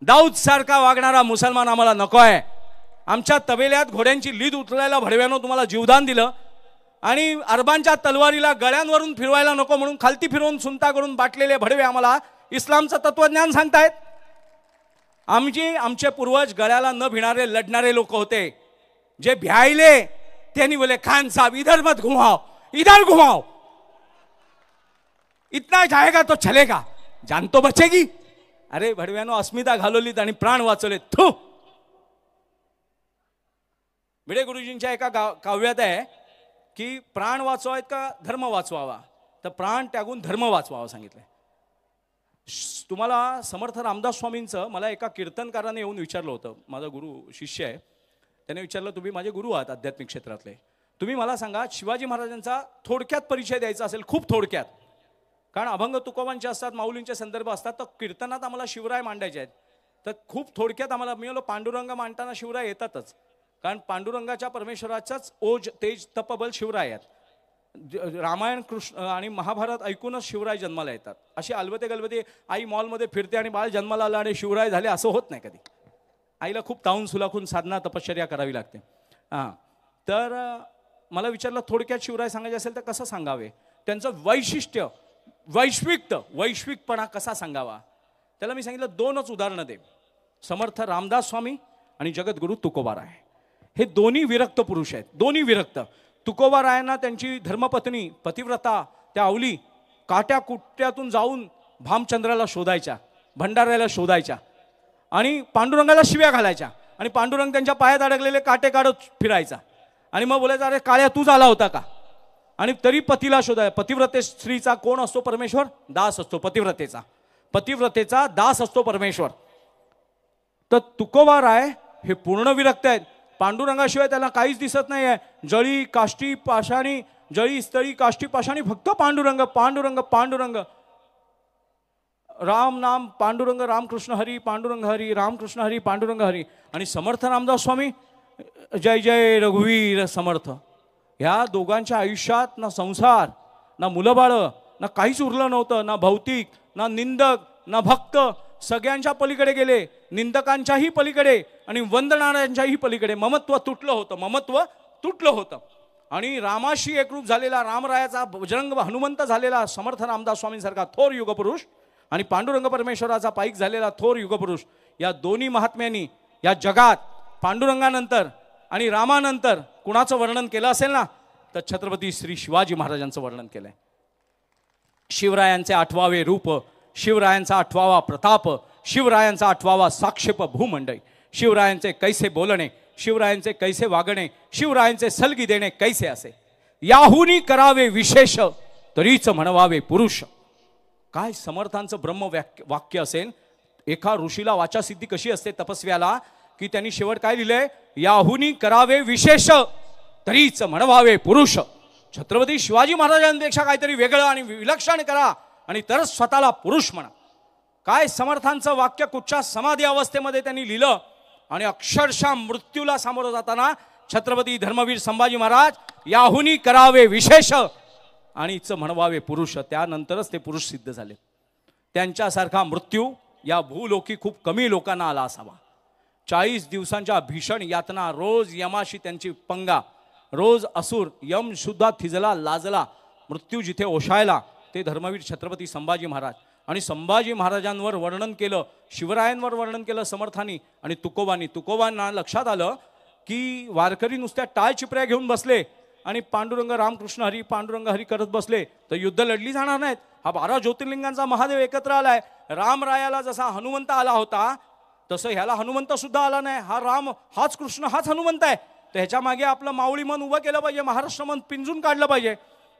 दाऊद सारखा वागणारा मुसलमान आम्हाला नको आहे. आमच्या तबेल्यात घोड्यांची लीद उचलायला भडव्यानं तुम्हाला जीवदान दिलं आणि अरबांच्या तलवारीला गळ्यांवरून फिरवायला नको म्हणून खालती फिरवून सुनता करून बाटलेले भडवे आम्हाला इस्लामचं तत्वज्ञान सांगतायत. आमचे पूर्वज गळ्याला न भिणारे लढणारे लोक होते. जे भ्यायले त्यांनी बोले, खान साहब इधर मत घुमाओ, इधर घुमाओ, इतना जाएगा तो चलेगा, जान तो बचेगी. अरे भडव्यानो, अस्मिता घालवलीत आणि प्राण वाचवले. थू. भिडे गुरुजींच्या एका काव्यात आहे की प्राण वाचवायत का धर्म वाचवावा, तर प्राण त्यागून धर्म वाचवावा सांगितलंय. तुम्हाला समर्थ रामदास स्वामींचं मला एका कीर्तनकाराने येऊन विचारलं होतं. माझा गुरु शिष्य आहे, त्याने विचारलं, तुम्ही माझे गुरु आहात आध्यात्मिक क्षेत्रातले, तुम्ही मला सांगा शिवाजी महाराजांचा थोडक्यात परिचय द्यायचा असेल, खूप थोडक्यात, कारण अभंग तुकोबांचे असतात, माऊलींचे संदर्भ असतात, तर कीर्तनात आम्हाला शिवराय मांडायचे आहेत, तर खूप थोडक्यात आम्हाला मिळालं. पांडुरंग मांडताना शिवराय येतातच, कारण पांडुरंगाच्या परमेश्वराचाच ओज तेज तपबल शिवराय आहेत. रामायण कृष्ण आणि महाभारत ऐकूनच शिवराय जन्माला येतात. अशी अलबते गलबते आई मॉलमध्ये फिरते आणि बाळ जन्माला आला आणि शिवराय झाले असं होत नाही कधी. आईला खूप तावून सुलाखून साधना तपश्चर्या करावी लागते. हां, तर मला विचारलं थोडक्यात शिवराय सांगायचे असेल तर कसं सांगावे, त्यांचं वैशिष्ट्य, वैश्विकपणा कसा सांगावा. त्याला मी सांगितलं 2च उदाहरणं दे, समर्थ रामदास स्वामी आणि जगद्गुरु तुकोबाराय. हे दोन्ही विरक्त पुरुष आहेत, दोन्ही विरक्त. तुकोबारायांना त्यांची धर्मपत्नी पतिव्रता त्या अवली काट्या कुट्यातून जाऊन भामचंद्राला शोधायच्या, भंडाऱ्याला शोधायच्या आणि पांडुरंगाला शिव्या घालायच्या आणि पांडुरंग त्यांच्या पायात अडकलेले काटे काढत फिरायचा आणि मग बोलायचा, अरे काळ्या तू झाला होता का. आणि तरी पतीला शोधाय. पतिव्रते स्त्रीचा कोण असतो? परमेश्वर. दास असतो पतिव्रतेचा, पतिव्रतेचा दास असतो परमेश्वर. तर तुकोबाराय हे पूर्ण विरक्त आहेत. पांडुरंगाशिवाय त्याला काहीच दिसत नाही आहे. जळी काष्टी पाषाणी, जळी स्थळी काष्टी पाषाणी, फक्त पांडुरंग पांडुरंग पांडुरंग. राम नाम पांडुरंग, रामकृष्ण हरी, पांडुरंग हरी, रामकृष्ण हरी, पांडुरंग हरी. आणि समर्थ रामदास स्वामी जय जय रघुवीर समर्थ. ह्या दोघांच्या आयुष्यात ना संसार, ना मुलंबाळं, ना काहीच उरलं नव्हतं, ना भौतिक, ना निंदक, ना भक्त. सगळ्यांच्या पलीकडे गेले, निंदकांच्याही पलीकडे आणि वंदणाऱ्यांच्याही पलीकडे. ममत्व तुटलं होतं, ममत्व तुटलं होतं. आणि रामाशी एकरूप झालेला, रामरायाचा बजरंग हनुमंत झालेला समर्थ रामदास स्वामींसारखा थोर युगपुरुष आणि पांडुरंग परमेश्वराचा पाईक झालेला थोर युगपुरुष, या दोन्ही महात्म्यांनी या जगात पांडुरंगानंतर आणि रामानंतर कुणाचं वर्णन केलं असेल ना, तर छत्रपती श्री शिवाजी महाराजांचं वर्णन केलंय. शिवरायांचे 8वावे रूप, शिवरायांचा 8वावा प्रताप, शिवरायांचा 8वावा साक्षेप भूमंडळ, शिवरायांचे कैसे बोलणे, शिवरायांचे कैसे वागणे, शिवरायांचे सलगी देणे कैसे असे. याहुनी करावे विशेष, तरीच म्हणवावे पुरुष. काय समर्थांचं ब्रह्म वाक्य असेल. एका ऋषीला वाचासिद्धी कशी असते तपस्व्याला, की त्यांनी शेवट काय लिहिलंय, याहुनी करावे विशेष, तरीच म्हणवावे पुरुष. छत्रपती शिवाजी महाराजांपेक्षा काहीतरी वेगळं आणि विलक्षण करा आणि तरच स्वतःला पुरुष म्हणा. काय समर्थांचं वाक्य कुठच्या समाधी अवस्थेमध्ये त्यांनी लिहिलं आणि अक्षरशः मृत्यूला सामोरं जाताना छत्रपती धर्मवीर संभाजी महाराज याहुनी करावे विशेष आणि म्हणवावे पुरुष. त्यानंतरच ते पुरुष सिद्ध झाले. त्यांच्यासारखा मृत्यू या भूलोकी खूप कमी लोकांना आला असावा. 40 दिवसांच्या भीषण यातना, रोज यमाशी त्यांची पंगा, रोज असुर यम सुद्धा थिजला लाजला मृत्यू जिथे ओशायला ते धर्मवीर छत्रपती संभाजी महाराज. आणि संभाजी महाराजांवर वर्णन केलं, शिवरायांवर वर्णन केलं समर्थांनी आणि तुकोबांनी. तुकोबांना लक्षात आलं की वारकरी नुसत्या टाळ चिपऱ्या घेऊन बसले आणि पांडुरंग रामकृष्ण हरी पांडुरंग हरी करत बसले तर युद्ध लढली जाणार नाहीत. हा 12 ज्योतिर्लिंगांचा महादेव एकत्र आलाय. रामरायाला जसा हनुमंत आला होता तसं ह्याला हनुमंत सुद्धा आला नाही. हा राम हाच कृष्ण हाच हनुमंत आहे. तर ह्याच्या मागे आपलं माऊली मन उभं केलं पाहिजे, महाराष्ट्र मन पिंजून काढलं पाहिजे.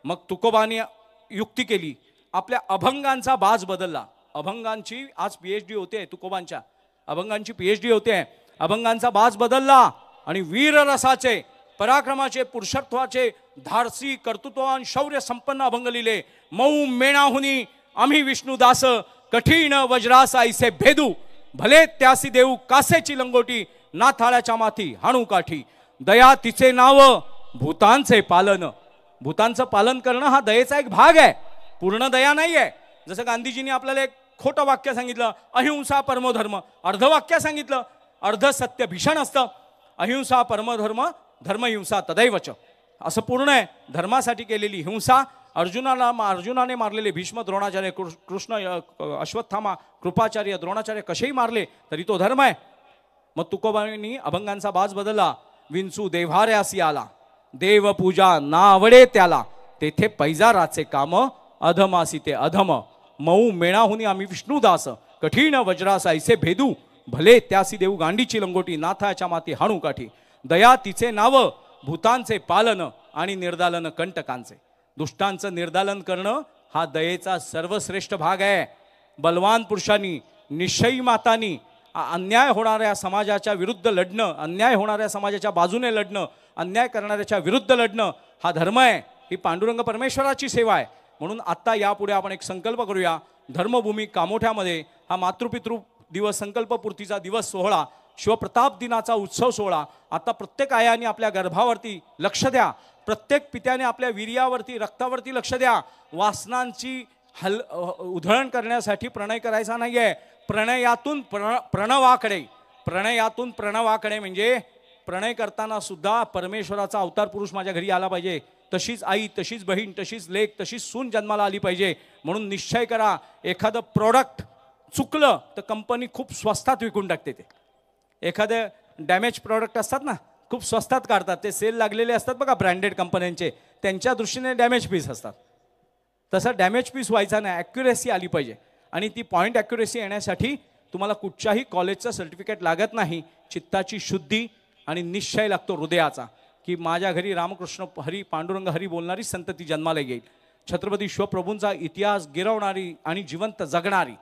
मग तुकोबांनी युक्ती केली, आपल्या अभंगांचा बाज बदलला. अभंगांची आज PhD होते, तुकोबांच्या अभंगांची PhD होते. अभंगांचा बाज बदलला आणि वीर रसाचे पराक्रमाचे पुरुषत्वाचे धाडसी कर्तृत्ववान शौर्य संपन्न अभंग लिहिले. मऊ मेणाहुनी आम्ही विष्णुदास कठीण वज्रास ऐसे भेदू भले त्यासी देऊ कासेची लंगोटी नाथाळ्याच्या माथी हाणू काठी. दया तिचे नाव भूतांचे पालन. भूतांचं पालन करणं हा दयेचा एक भाग आहे, पूर्ण दया नाही आहे. जसं गांधीजींनी आपल्याला एक खोटं वाक्य सांगितलं, अहिंसा परमोधर्म. अर्धवाक्य सांगितलं, अर्ध सत्य भीषण असतं. अहिंसा परमधर्म धर्महिंसा तदैवच असं पूर्ण आहे. धर्मासाठी केलेली हिंसा, अर्जुनाने मारलेले भीष्म द्रोणाचार्य कृष्ण अश्वत्थामा कृपाचार्य द्रोणाचार्य कसेही मारले तरी तो धर्म आहे. मग तुकोबांनी अभंगांचा बाज बदलला. विंचू देव्हाऱ्यासी आला देव पूजा ना आवडे त्याला तेथे पैजाराचे काम अधमासी ते अधम. मऊ मेणाहुनी आम्ही विष्णुदास कठीण वज्रास ऐसे भेदू भले त्यासी देऊ गांडीची लंगोटी नाथाच्या माती हाणू काठी. दया तिचे नाव भूतांचे पालन आणि निर्दालन कंटकांचे. दुष्टांचं निर्दालन करणं हा दयेचा सर्वश्रेष्ठ भाग आहे. बलवान पुरुषांनी निश्चयी मातांनी अन्याय होणाऱ्या समाजाच्या विरुद्ध लढणं, अन्याय होणाऱ्या समाजाच्या बाजूने लढणं, अन्याय करणाऱ्याच्या विरुद्ध लढणं हा धर्म आहे. ही पांडुरंग परमेश्वराची सेवा आहे. म्हणून आत्ता यापुढे आपण एक संकल्प करूया. धर्मभूमी कामोठ्यामध्ये हा मातृपितृ दिवस संकल्पपूर्तीचा दिवस सोहळा, शिवप्रताप दिनाचा उत्सव सोहळा आता प्रत्येक आयाने आपल्या गर्भावरती लक्ष द्या. प्रत्येक पित्याने आपल्या वीर्यावरती रक्तावरती लक्ष द्या. वासनांची उधळण करण्यासाठी प्रणय करायचा नाहीये. प्रणयातून प्रणवाकडे, प्रणयातून प्रणवाकडे म्हणजे प्रणय करताना सुद्धा परमेश्वराचा अवतार पुरुष माझ्या घरी आला पाहिजे. तशीच आई, तशीच बहीण, तशीच लेक, तशीच सून जन्माला आली पाहिजे. म्हणून निश्चय करा. एखादं प्रोडक्ट चुकलं तर कंपनी खूप स्वस्तात विकून टाकते. ते एखादे डॅमेज प्रोडक्ट असतात ना, खूप स्वस्तात काढतात. ते सेल लागलेले असतात बघा ब्रँडेड कंपन्यांचे, त्यांच्या दृष्टीने डॅमेज पीस असतात. तसं डॅमेज पीस व्हायचा नाही. ॲक्युरेसी आली पाहिजे. आणि ती पॉईंट ॲक्युरेसी येण्यासाठी तुम्हाला कुठच्याही कॉलेजचं सर्टिफिकेट लागत नाही. चित्ताची शुद्धी आणि निश्चय लागतो हृदयाचा, की माझ्या घरी रामकृष्ण हरी पांडुरंग हरी बोलणारी संतती जन्माला येईल. छत्रपती शिवप्रभूंचा इतिहास गिरवणारी आणि जिवंत जगणारी,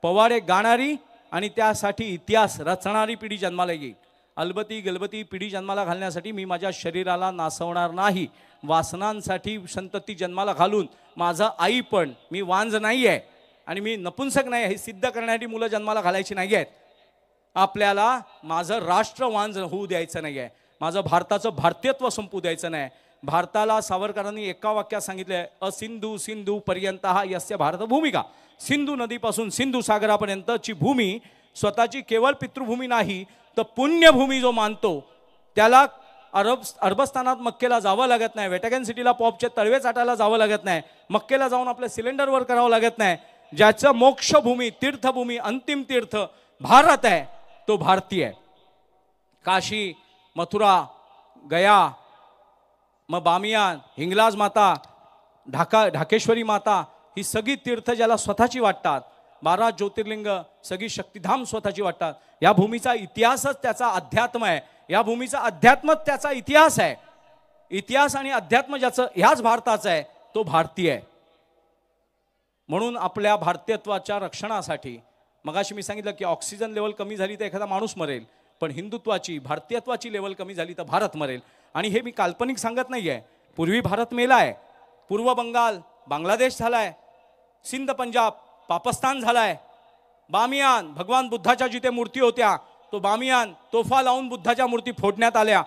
पवाडे गाणारी आणि त्यासाठी इतिहास रचणारी पिढी जन्माला येईल. अलबती गलबती पिढी जन्माला घालण्यासाठी मी माझ्या शरीराला नासवणार नाही. वासनांसाठी संतती जन्माला घालून माझं आई पण मी वांज नाही आहे आणि मी नपुंसक नाही हे सिद्ध करण्यासाठी मुलं जन्माला घालायची नाही आहेत. आपल्याला माझं राष्ट्र वांज होऊ द्यायचं नाही आहे. माझं भारताचं भारतीयत्व संपू द्यायचं नाही. भारताला सावरकरांनी एका वाक्यात सांगितलंय, असिंधू सिंधू पर्यंत हा यस्य भारत भूमिका. सिंधू नदीपासून सिंधू सागरापर्यंतची भूमी स्वतःची केवळ पितृभूमी नाही तर पुण्यभूमी जो मानतो त्याला अरबस्थानात मक्केला जावं लागत नाही. व्हॅटिकन सिटीला पॉपचे तळवे चाटायला जावं लागत नाही. मक्केला जाऊन आपल्या सिलेंडरवर करावं लागत नाही. ज्याचं मोक्षभूमी तीर्थभूमी अंतिम तीर्थ भारत आहे तो भारतीय आहे. काशी मथुरा गया मग बामियान हिंगलाज माता ढाकेश्वरी माता ही सगळी तीर्थ ज्याला स्वतःची वाटतात, 12 ज्योतिर्लिंग सगळी शक्तिधाम स्वतःची वाटतात. या भूमीचा इतिहासच त्याचा अध्यात्म आहे. या भूमीचा अध्यात्मच त्याचा इतिहास आहे. इतिहास आणि अध्यात्म ज्याचं ह्याच भारताचं आहे तो भारतीय आहे. म्हणून आपल्या भारतीयत्वाच्या रक्षणासाठी मगाशी मी सांगितलं की ऑक्सिजन लेवल कमी झाली तर एखादा माणूस मरेल, पण हिंदुत्वाची भारतीयत्वाची लेवल कमी झाली तर भारत मरेल. आणि हे मी काल्पनिक सांगत नाही आहे. पूर्वी भारत मेला आहे. पूर्व बंगाल बांगलादेश झालाय, सिंध पंजाब पाकिस्तान झालाय. बामियान भगवान बुद्धाच्या जिथे मूर्ती होत्या तो बामियान तोफा लावून बुद्धाच्या मूर्ती फोडण्यात आल्या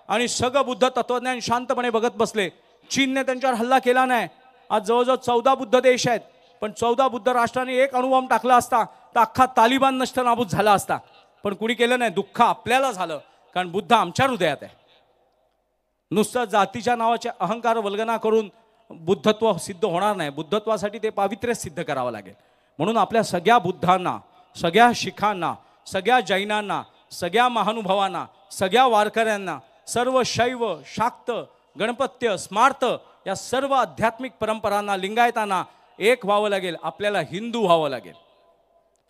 आणि सगळं बुद्ध तत्वज्ञान शांतपणे बघत बसले. चीनने त्यांच्यावर हल्ला केला नाही. आज जवळजवळ 14 बुद्ध देश आहेत, पण 14 बुद्ध राष्ट्रांनी एक अणुबॉम्ब टाकला असता तर अख्खा तालिबान नष्ट नाबूद झाला असता. पण कुणी केलं नाही. दुःख आपल्याला झालं कारण बुद्ध आमच्या हृदयात आहे. नुसतं जातीच्या नावाचे अहंकार वल्गना करून बुद्धत्व सिद्ध होणार नाही. बुद्धत्वासाठी ते पावित्र्य सिद्ध करावं लागेल. म्हणून आपल्या सगळ्या बुद्धांना, सगळ्या शिखांना, सगळ्या जैनांना, सगळ्या महानुभावांना, सगळ्या वारकऱ्यांना सर्व शैव शाक्त गणपत्य स्मार्त या सर्व आध्यात्मिक परंपरांना लिंगायतांना एक व्हावं लागेल, आपल्याला हिंदू व्हावं लागेल.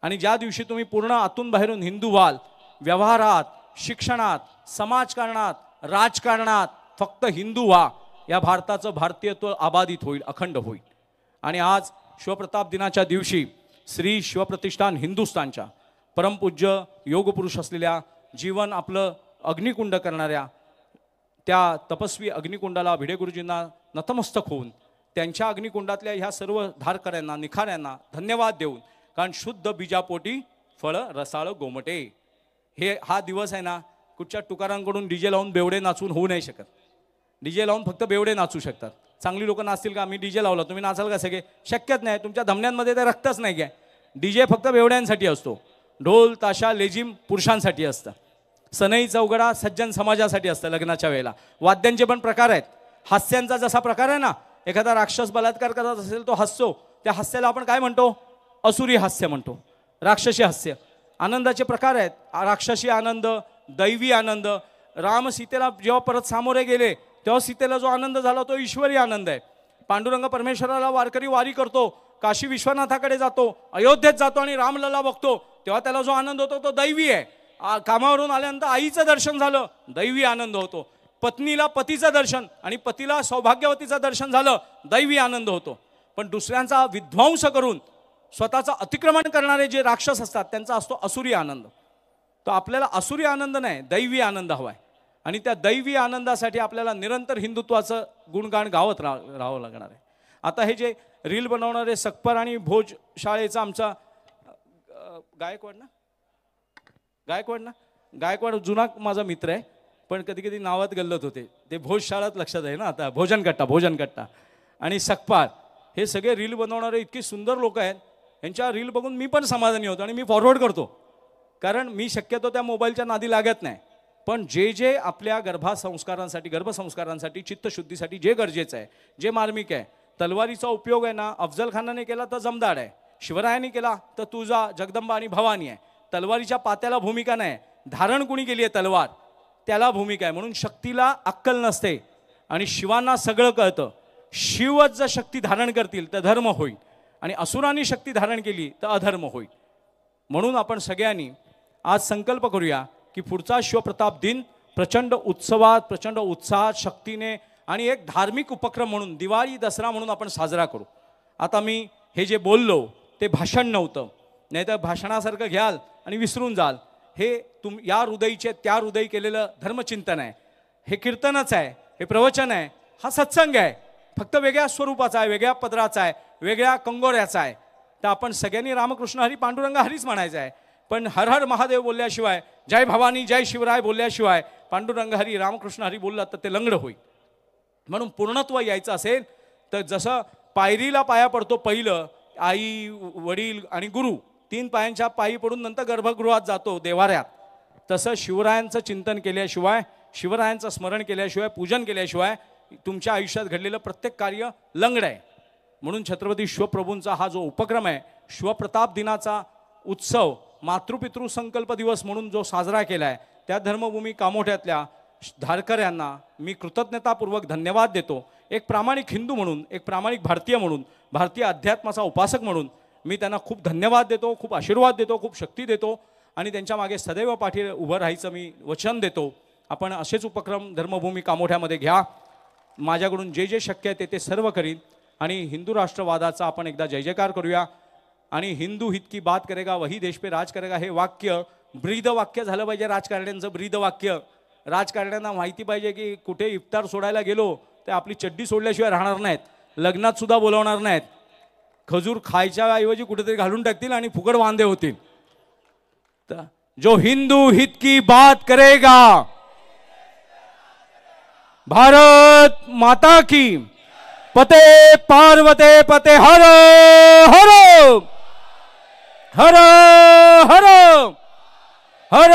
आणि ज्या दिवशी तुम्ही पूर्ण आतून बाहेरून हिंदू व्हाल, व्यवहारात, शिक्षणात, समाजकारणात, राजकारणात फक्त हिंदू व्हा, या भारताचं भारतीयत्व अबाधित होईल, अखंड होईल. आणि आज शिवप्रताप दिनाच्या दिवशी श्री शिवप्रतिष्ठान हिंदुस्थानच्या परमपूज्य योगपुरुष असलेल्या, जीवन आपलं अग्निकुंड करणाऱ्या त्या तपस्वी अग्निकुंडाला भिडे गुरुजींना नतमस्तक होऊन त्यांच्या अग्निकुंडातल्या ह्या सर्व धारकऱ्यांना निखाऱ्यांना धन्यवाद देऊन, कारण शुद्ध बीजापोटी फळ रसाळ गोमटे, हा दिवस आहे ना, कुठच्या तुकारांकडून डीजे लावून बेवडे नाचून होऊ नाही शकत. डीजे लावून फक्त बेवडे नाचू शकतात. चांगली लोक नाचतील का? आम्ही डीजे लावला तुम्ही नाचाल का सगळे? शक्यच नाही. तुमच्या धमन्यांमध्ये ते रक्तच नाही काय. डीजे फक्त बेवड्यांसाठी असतो. ढोल ताशा लेझिम पुरुषांसाठी असतं. सनई चौघडा सज्जन समाजासाठी असतं. लग्नाच्या वेळेला वाद्यांचे पण प्रकार आहेत. हास्यांचा जसा प्रकार आहे ना, एखादा राक्षस बलात्कार करत असेल तो हसतो, त्या हास्याला आपण काय म्हणतो? असुरी हास्य म्हणतो, राक्षसी हास्य. आनंदाचे प्रकार आहेत. राक्षसी आनंद, दैवी आनंद. राम सीतेला जेव्हा परत सामोरे गेले तेव्हा सीतेला जो आनंद झाला तो ईश्वरी आनंद आहे. पांडुरंग परमेश्वराला वारकरी वारी करतो, काशी विश्वनाथाकडे जातो, अयोध्येत जातो आणि रामलला बघतो, तेव्हा त्याला जो आनंद होतो तो दैवी आहे. कामावरून आल्यानंतर आईचं दर्शन झालं, दैवी आनंद होतो. पत्नीला पतीचं दर्शन आणि पतीला सौभाग्यवतीचं दर्शन झालं, दैवी आनंद होतो. पण दुसऱ्यांचा विध्वंस करून स्वतःचं अतिक्रमण करणारे जे राक्षस असतात त्यांचा असतो असुरी आनंद. तो आपल्याला असुरी आनंद नाही, दैवी आनंद हवाय. आणि त्या दैवी आनंदासाठी आपल्याला निरंतर हिंदुत्वाचं गुणगान गावत राहावं लागणार आहे. आता हे जे रील बनवणारे सकपर आणि भोज शाळेचा आमचा गायकवाड जुना माझा मित्र आहे, पण कधी कधी नावात गल्लत होते. ते भोज शाळेत लक्षात आहे ना आता. भोजनकट्टा आणि सकपाळ हे सगळे रील बनवणारे इतकी सुंदर लोक आहेत. यांच्या रील बघून मी पण समाधानी होतो आणि मी फॉरवर्ड करतो, कारण मी शक्यतो त्या मोबाईलच्या नादी लागत नाही. पण जे आपल्या गर्भसंस्कारांसाठी चित्तशुद्धीसाठी जे गरजेचं आहे, जे मार्मिक आहे, तलवारीचा उपयोग आहे ना, अफजल खानाने केला तर जमदाड आहे, शिवरायांनी केला तर तुळजा जगदंबा आणि भवानी आहे. तलवारीच्या पात्याला भूमिका नाही, धारण कुणी केली आहे तलवार त्याला भूमिका आहे. म्हणून शक्तीला अक्कल नसते आणि शिवांना सगळं कळतं. शिवच जर शक्ती धारण करतील तर धर्म होईल आणि असुरांनी शक्ती धारण केली तर अधर्म होईल. म्हणून आपण सगळ्यांनी आज संकल्प करूया की पुढचा शिवप्रताप दिन प्रचंड उत्सवात, प्रचंड उत्साहात, शक्तीने आणि एक धार्मिक उपक्रम म्हणून, दिवाळी दसरा म्हणून आपण साजरा करू. आता मी हे जे बोललो ते भाषण नव्हतं, नाहीतर भाषणासारखं घ्याल आणि विसरून जाल. हे या हृदयीचे त्या हृदयी केलेलं धर्मचिंतन आहे. हे कीर्तनच आहे, हे प्रवचन आहे, हा सत्संग आहे. फक्त वेगळ्या स्वरूपाचा आहे, वेगळ्या पदराचा आहे, वेगळ्या कंगोऱ्याचा आहे. तर आपण सगळ्यांनी रामकृष्ण हरी पांडुरंग हरीच म्हणायचं आहे. पण हर हर महादेव बोलल्याशिवाय, जय भवानी जय शिवराय बोलल्याशिवाय पांडुरंग हरी रामकृष्ण हरी बोललात तर ते लंगडं होईल. म्हणून पूर्णत्व यायचं असेल तर जसं पायरीला पाया पडतो पहिलं आई वडील आणि गुरु, 3 पायांच्या पायी पडून नंतर गर्भगृहात जातो देवाऱ्यात, तसं शिवरायांचं चिंतन केल्याशिवाय, शिवरायांचं स्मरण केल्याशिवाय, पूजन केल्याशिवाय तुमच्या आयुष्यात घडलेलं प्रत्येक कार्य लंगड आहे. म्हणून छत्रपती शिवप्रभूंचा हा जो उपक्रम आहे, शिवप्रताप दिनाचा उत्सव मातृपितृ संकल्प दिवस म्हणून जो साजरा केला आहे, त्या धर्मभूमी कामोठ्यातल्या धारकऱ्यांना मी कृतज्ञतापूर्वक धन्यवाद देतो. एक प्रामाणिक हिंदू म्हणून, एक प्रामाणिक भारतीय म्हणून, भारतीय अध्यात्माचा उपासक म्हणून मी त्यांना खूप धन्यवाद देतो, खूप आशीर्वाद देतो, खूप शक्ती देतो आणि त्यांच्या मागे सदैव पाठी उभं राहायचं मी वचन देतो. आपण असेच उपक्रम धर्मभूमी कामोठ्यामध्ये घ्या. माझ्याकडून जे जे शक्य आहे ते सर्व करीन आणि हिंदू राष्ट्रवादाचा आपण एकदा जय जयकार करूया. आणि हिंदू हित की बात करेगा वही देश पे राज करेगा हे वाक्य ब्रीद वाक्य झालं पाहिजे. राजकारण्यांचं ब्रीद वाक्य. राजकारण्यांना माहिती पाहिजे की कुठे इफ्तार सोडायला गेलो तर आपली चड्डी सोडल्याशिवाय राहणार नाहीत, लग्नात सुद्धा बोलवणार नाहीत, खजूर खायच्या ऐवजी कुठेतरी घालून टाकतील आणि फुकट वांदे होतील. तर जो हिंदू हित की बात करेगा, भारत माता की, पते पार्वते पते हर हर हर हर हर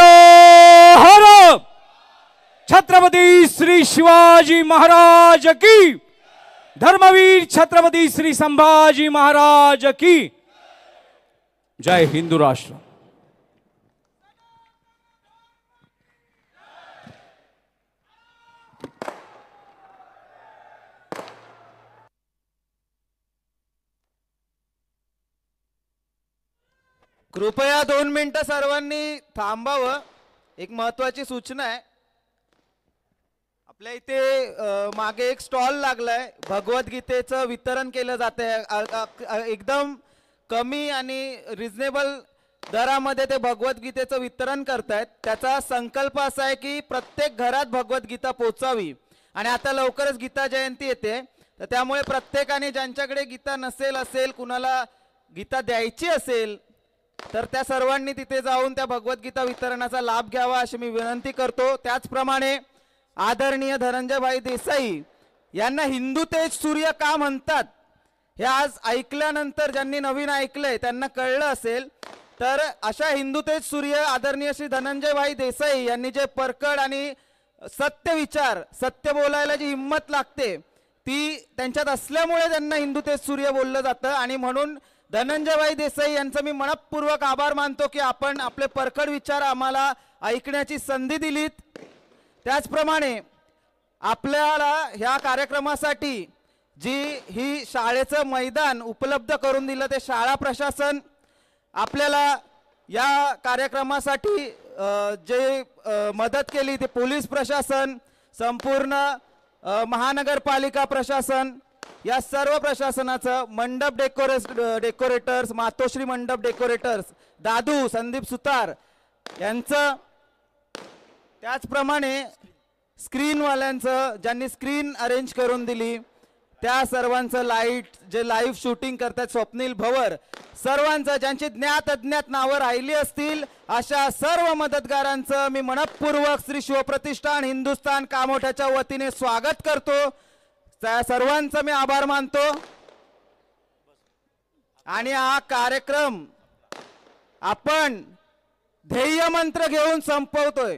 हर. छत्रपती श्री शिवाजी महाराज की, धर्मवीर छत्रपती श्री संभाजी महाराज की जय. हिंदू राष्ट्र. कृपया 2 मिनिटं सर्वांनी थांबावं. एक महत्वाची सूचना आहे. आपल्या इथे मागे एक स्टॉल लागलाय. भगवद्गीतेचं वितरण केलं जातंय. एकदम कमी आणि रिझनेबल दरामध्ये ते भगवद्गीतेचं वितरण करतायत. त्याचा संकल्प असा आहे की प्रत्येक घरात भगवद्गीता पोचावी. आणि आता लवकरच गीता जयंती येते, तर त्यामुळे प्रत्येकाने ज्यांच्याकडे गीता असेल, कुणाला गीता द्यायची असेल, तर त्या सर्वांनी तिथे जाऊन त्या भगवद्गीता वितरणाचा लाभ घ्यावा अशी मी विनंती करतो. त्याचप्रमाणे आदरणीय धनंजयभाई देसाई यांना हिंदू तेज सूर्य का म्हणतात हे आज ऐकल्यानंतर ज्यांनी नवीन ऐकलंय त्यांना कळलं असेल. तर अशा हिंदू तेज सूर्य आदरणीय श्री धनंजयभाई देसाई यांनी जे परकड आणि सत्य विचार, सत्य बोलायला जी हिंमत लागते ती त्यांच्यात असल्यामुळे त्यांना हिंदू तेज सूर्य बोललं जातं. आणि म्हणून धनंजयभाई देसाई यांचं मी मनपूर्वक आभार मानतो की आपण आपले परखड विचार आम्हाला ऐकण्याची संधी दिलीत. त्याचप्रमाणे आपल्याला ह्या कार्यक्रमासाठी जी ही शाळेचं मैदान उपलब्ध करून दिलं ते शाळा प्रशासन, आपल्याला या कार्यक्रमासाठी जे मदत केली ते पोलीस प्रशासन, संपूर्ण महानगरपालिका प्रशासन, या सर्व प्रशासनाचं, मंडप डेकोरेटर्स, मातोश्री मंडप डेकोरेटर्स, दादू संदीप सुतार यांचं, त्याचप्रमाणे स्क्रीनवाल्यांचं ज्यांनी स्क्रीन अरेंज करून दिली त्या सर्वांचं, लाईट जे लाईव्ह शूटिंग करतात स्वप्नील भवर, सर्वांचं ज्यांची ज्ञात अज्ञात नावं राहिली असतील अशा सर्व मदतगारांचं मी मनपूर्वक श्री शिवप्रतिष्ठान हिंदुस्थान कामोठ्याच्या वतीने स्वागत करतो. त्या सर्वांचं मी आभार मानतो. आणि हा कार्यक्रम आपण ध्येय मंत्र घेऊन संपवतोय.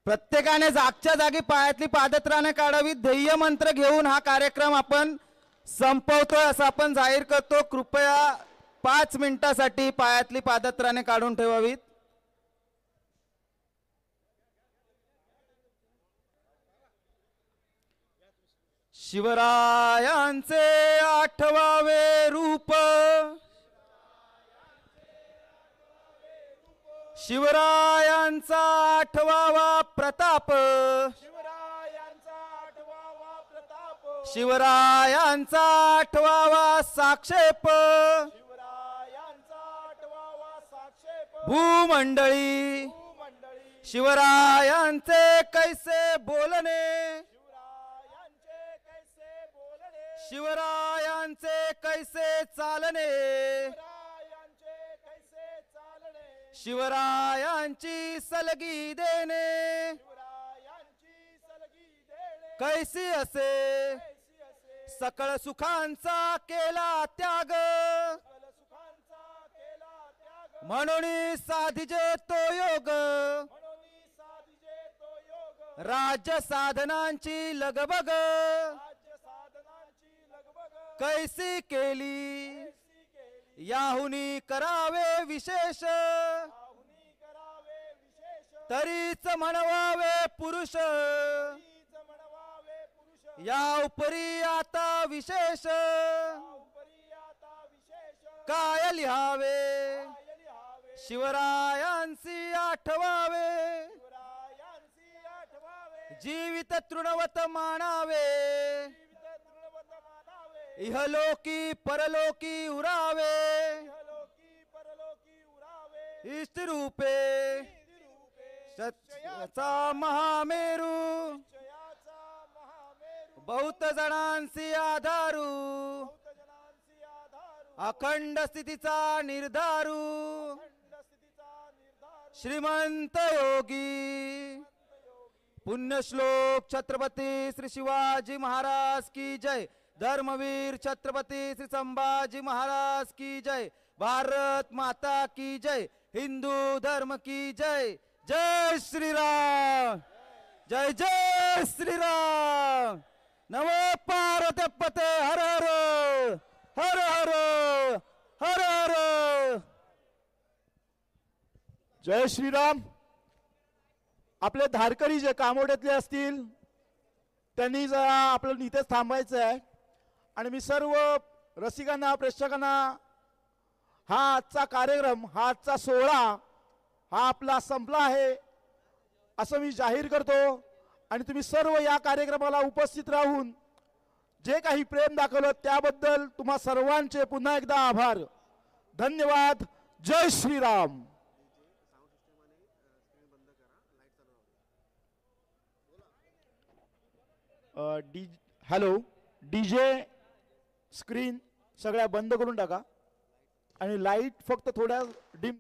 प्रत्येकाने जागच्या जागी पायातली पादत्राणे काढावी. ध्येय मंत्र घेऊन हा कार्यक्रम आपण संपवतोय असं आपण जाहीर करतो. कृपया 5 मिनिटासाठी पायातली पादत्राणे काढून ठेवावीत. शिवरायांचे 8वे रूप, शिवरायांचा 8वा प्रताप, शिवरायांचा 8वा साक्षेप, भूमंडळी शिवरायांचे कैसे बोलणे, शिवरायांचे कैसे चालणे, शिवरायांची सलगी देणे, कैसी असे सकळ सुखांचा केला त्याग, म्हणून साधिजे तो योग, राज्य साधनांची लगबग कैसी केली, याहुनी करावे विशेष, तरीच म्हणवावे पुरुष, या उपरी आता विशेष काय लिहावे, शिवरायांसी आठवावे, जीवित तृणवत मानावे, इहलोकी परलोकी उरावे, इष्ट रूपे सत्याचा महामेरू, बहुत जणांसी आधारू, अखंड स्थितीचा निर्धारू, श्रीमंत योगी, पुण्यश्लोक छत्रपती श्री शिवाजी महाराज की जय, धर्मवीर छत्रपती श्री संभाजी महाराज की जय, भारत माता की जय, हिंदू धर्म की जय. जय श्री राम, जय जय श्री राम. नमो पार्वती पते, हर हर हर हर हर हर. जय श्रीराम. आपले धारकरी जे कामोड्यातले असतील त्यांनी जरा आपलं इथेच थांबायचं आहे. आणि मी सर्व रसिकांना, प्रेक्षकांना, हा आजचा कार्यक्रम, हा आजचा सोहळा हा आपला संपला आहे असं मी जाहीर करतो. आणि तुम्ही सर्व या कार्यक्रमाला उपस्थित राहून जे काही प्रेम दाखवलं त्याबद्दल तुम्हा सर्वांचे पुन्हा एकदा आभार. धन्यवाद. जय श्रीराम. हॅलो, डीजे स्क्रीन सगळ्या बंद करून टाका आणि लाईट फक्त थोड्या डिम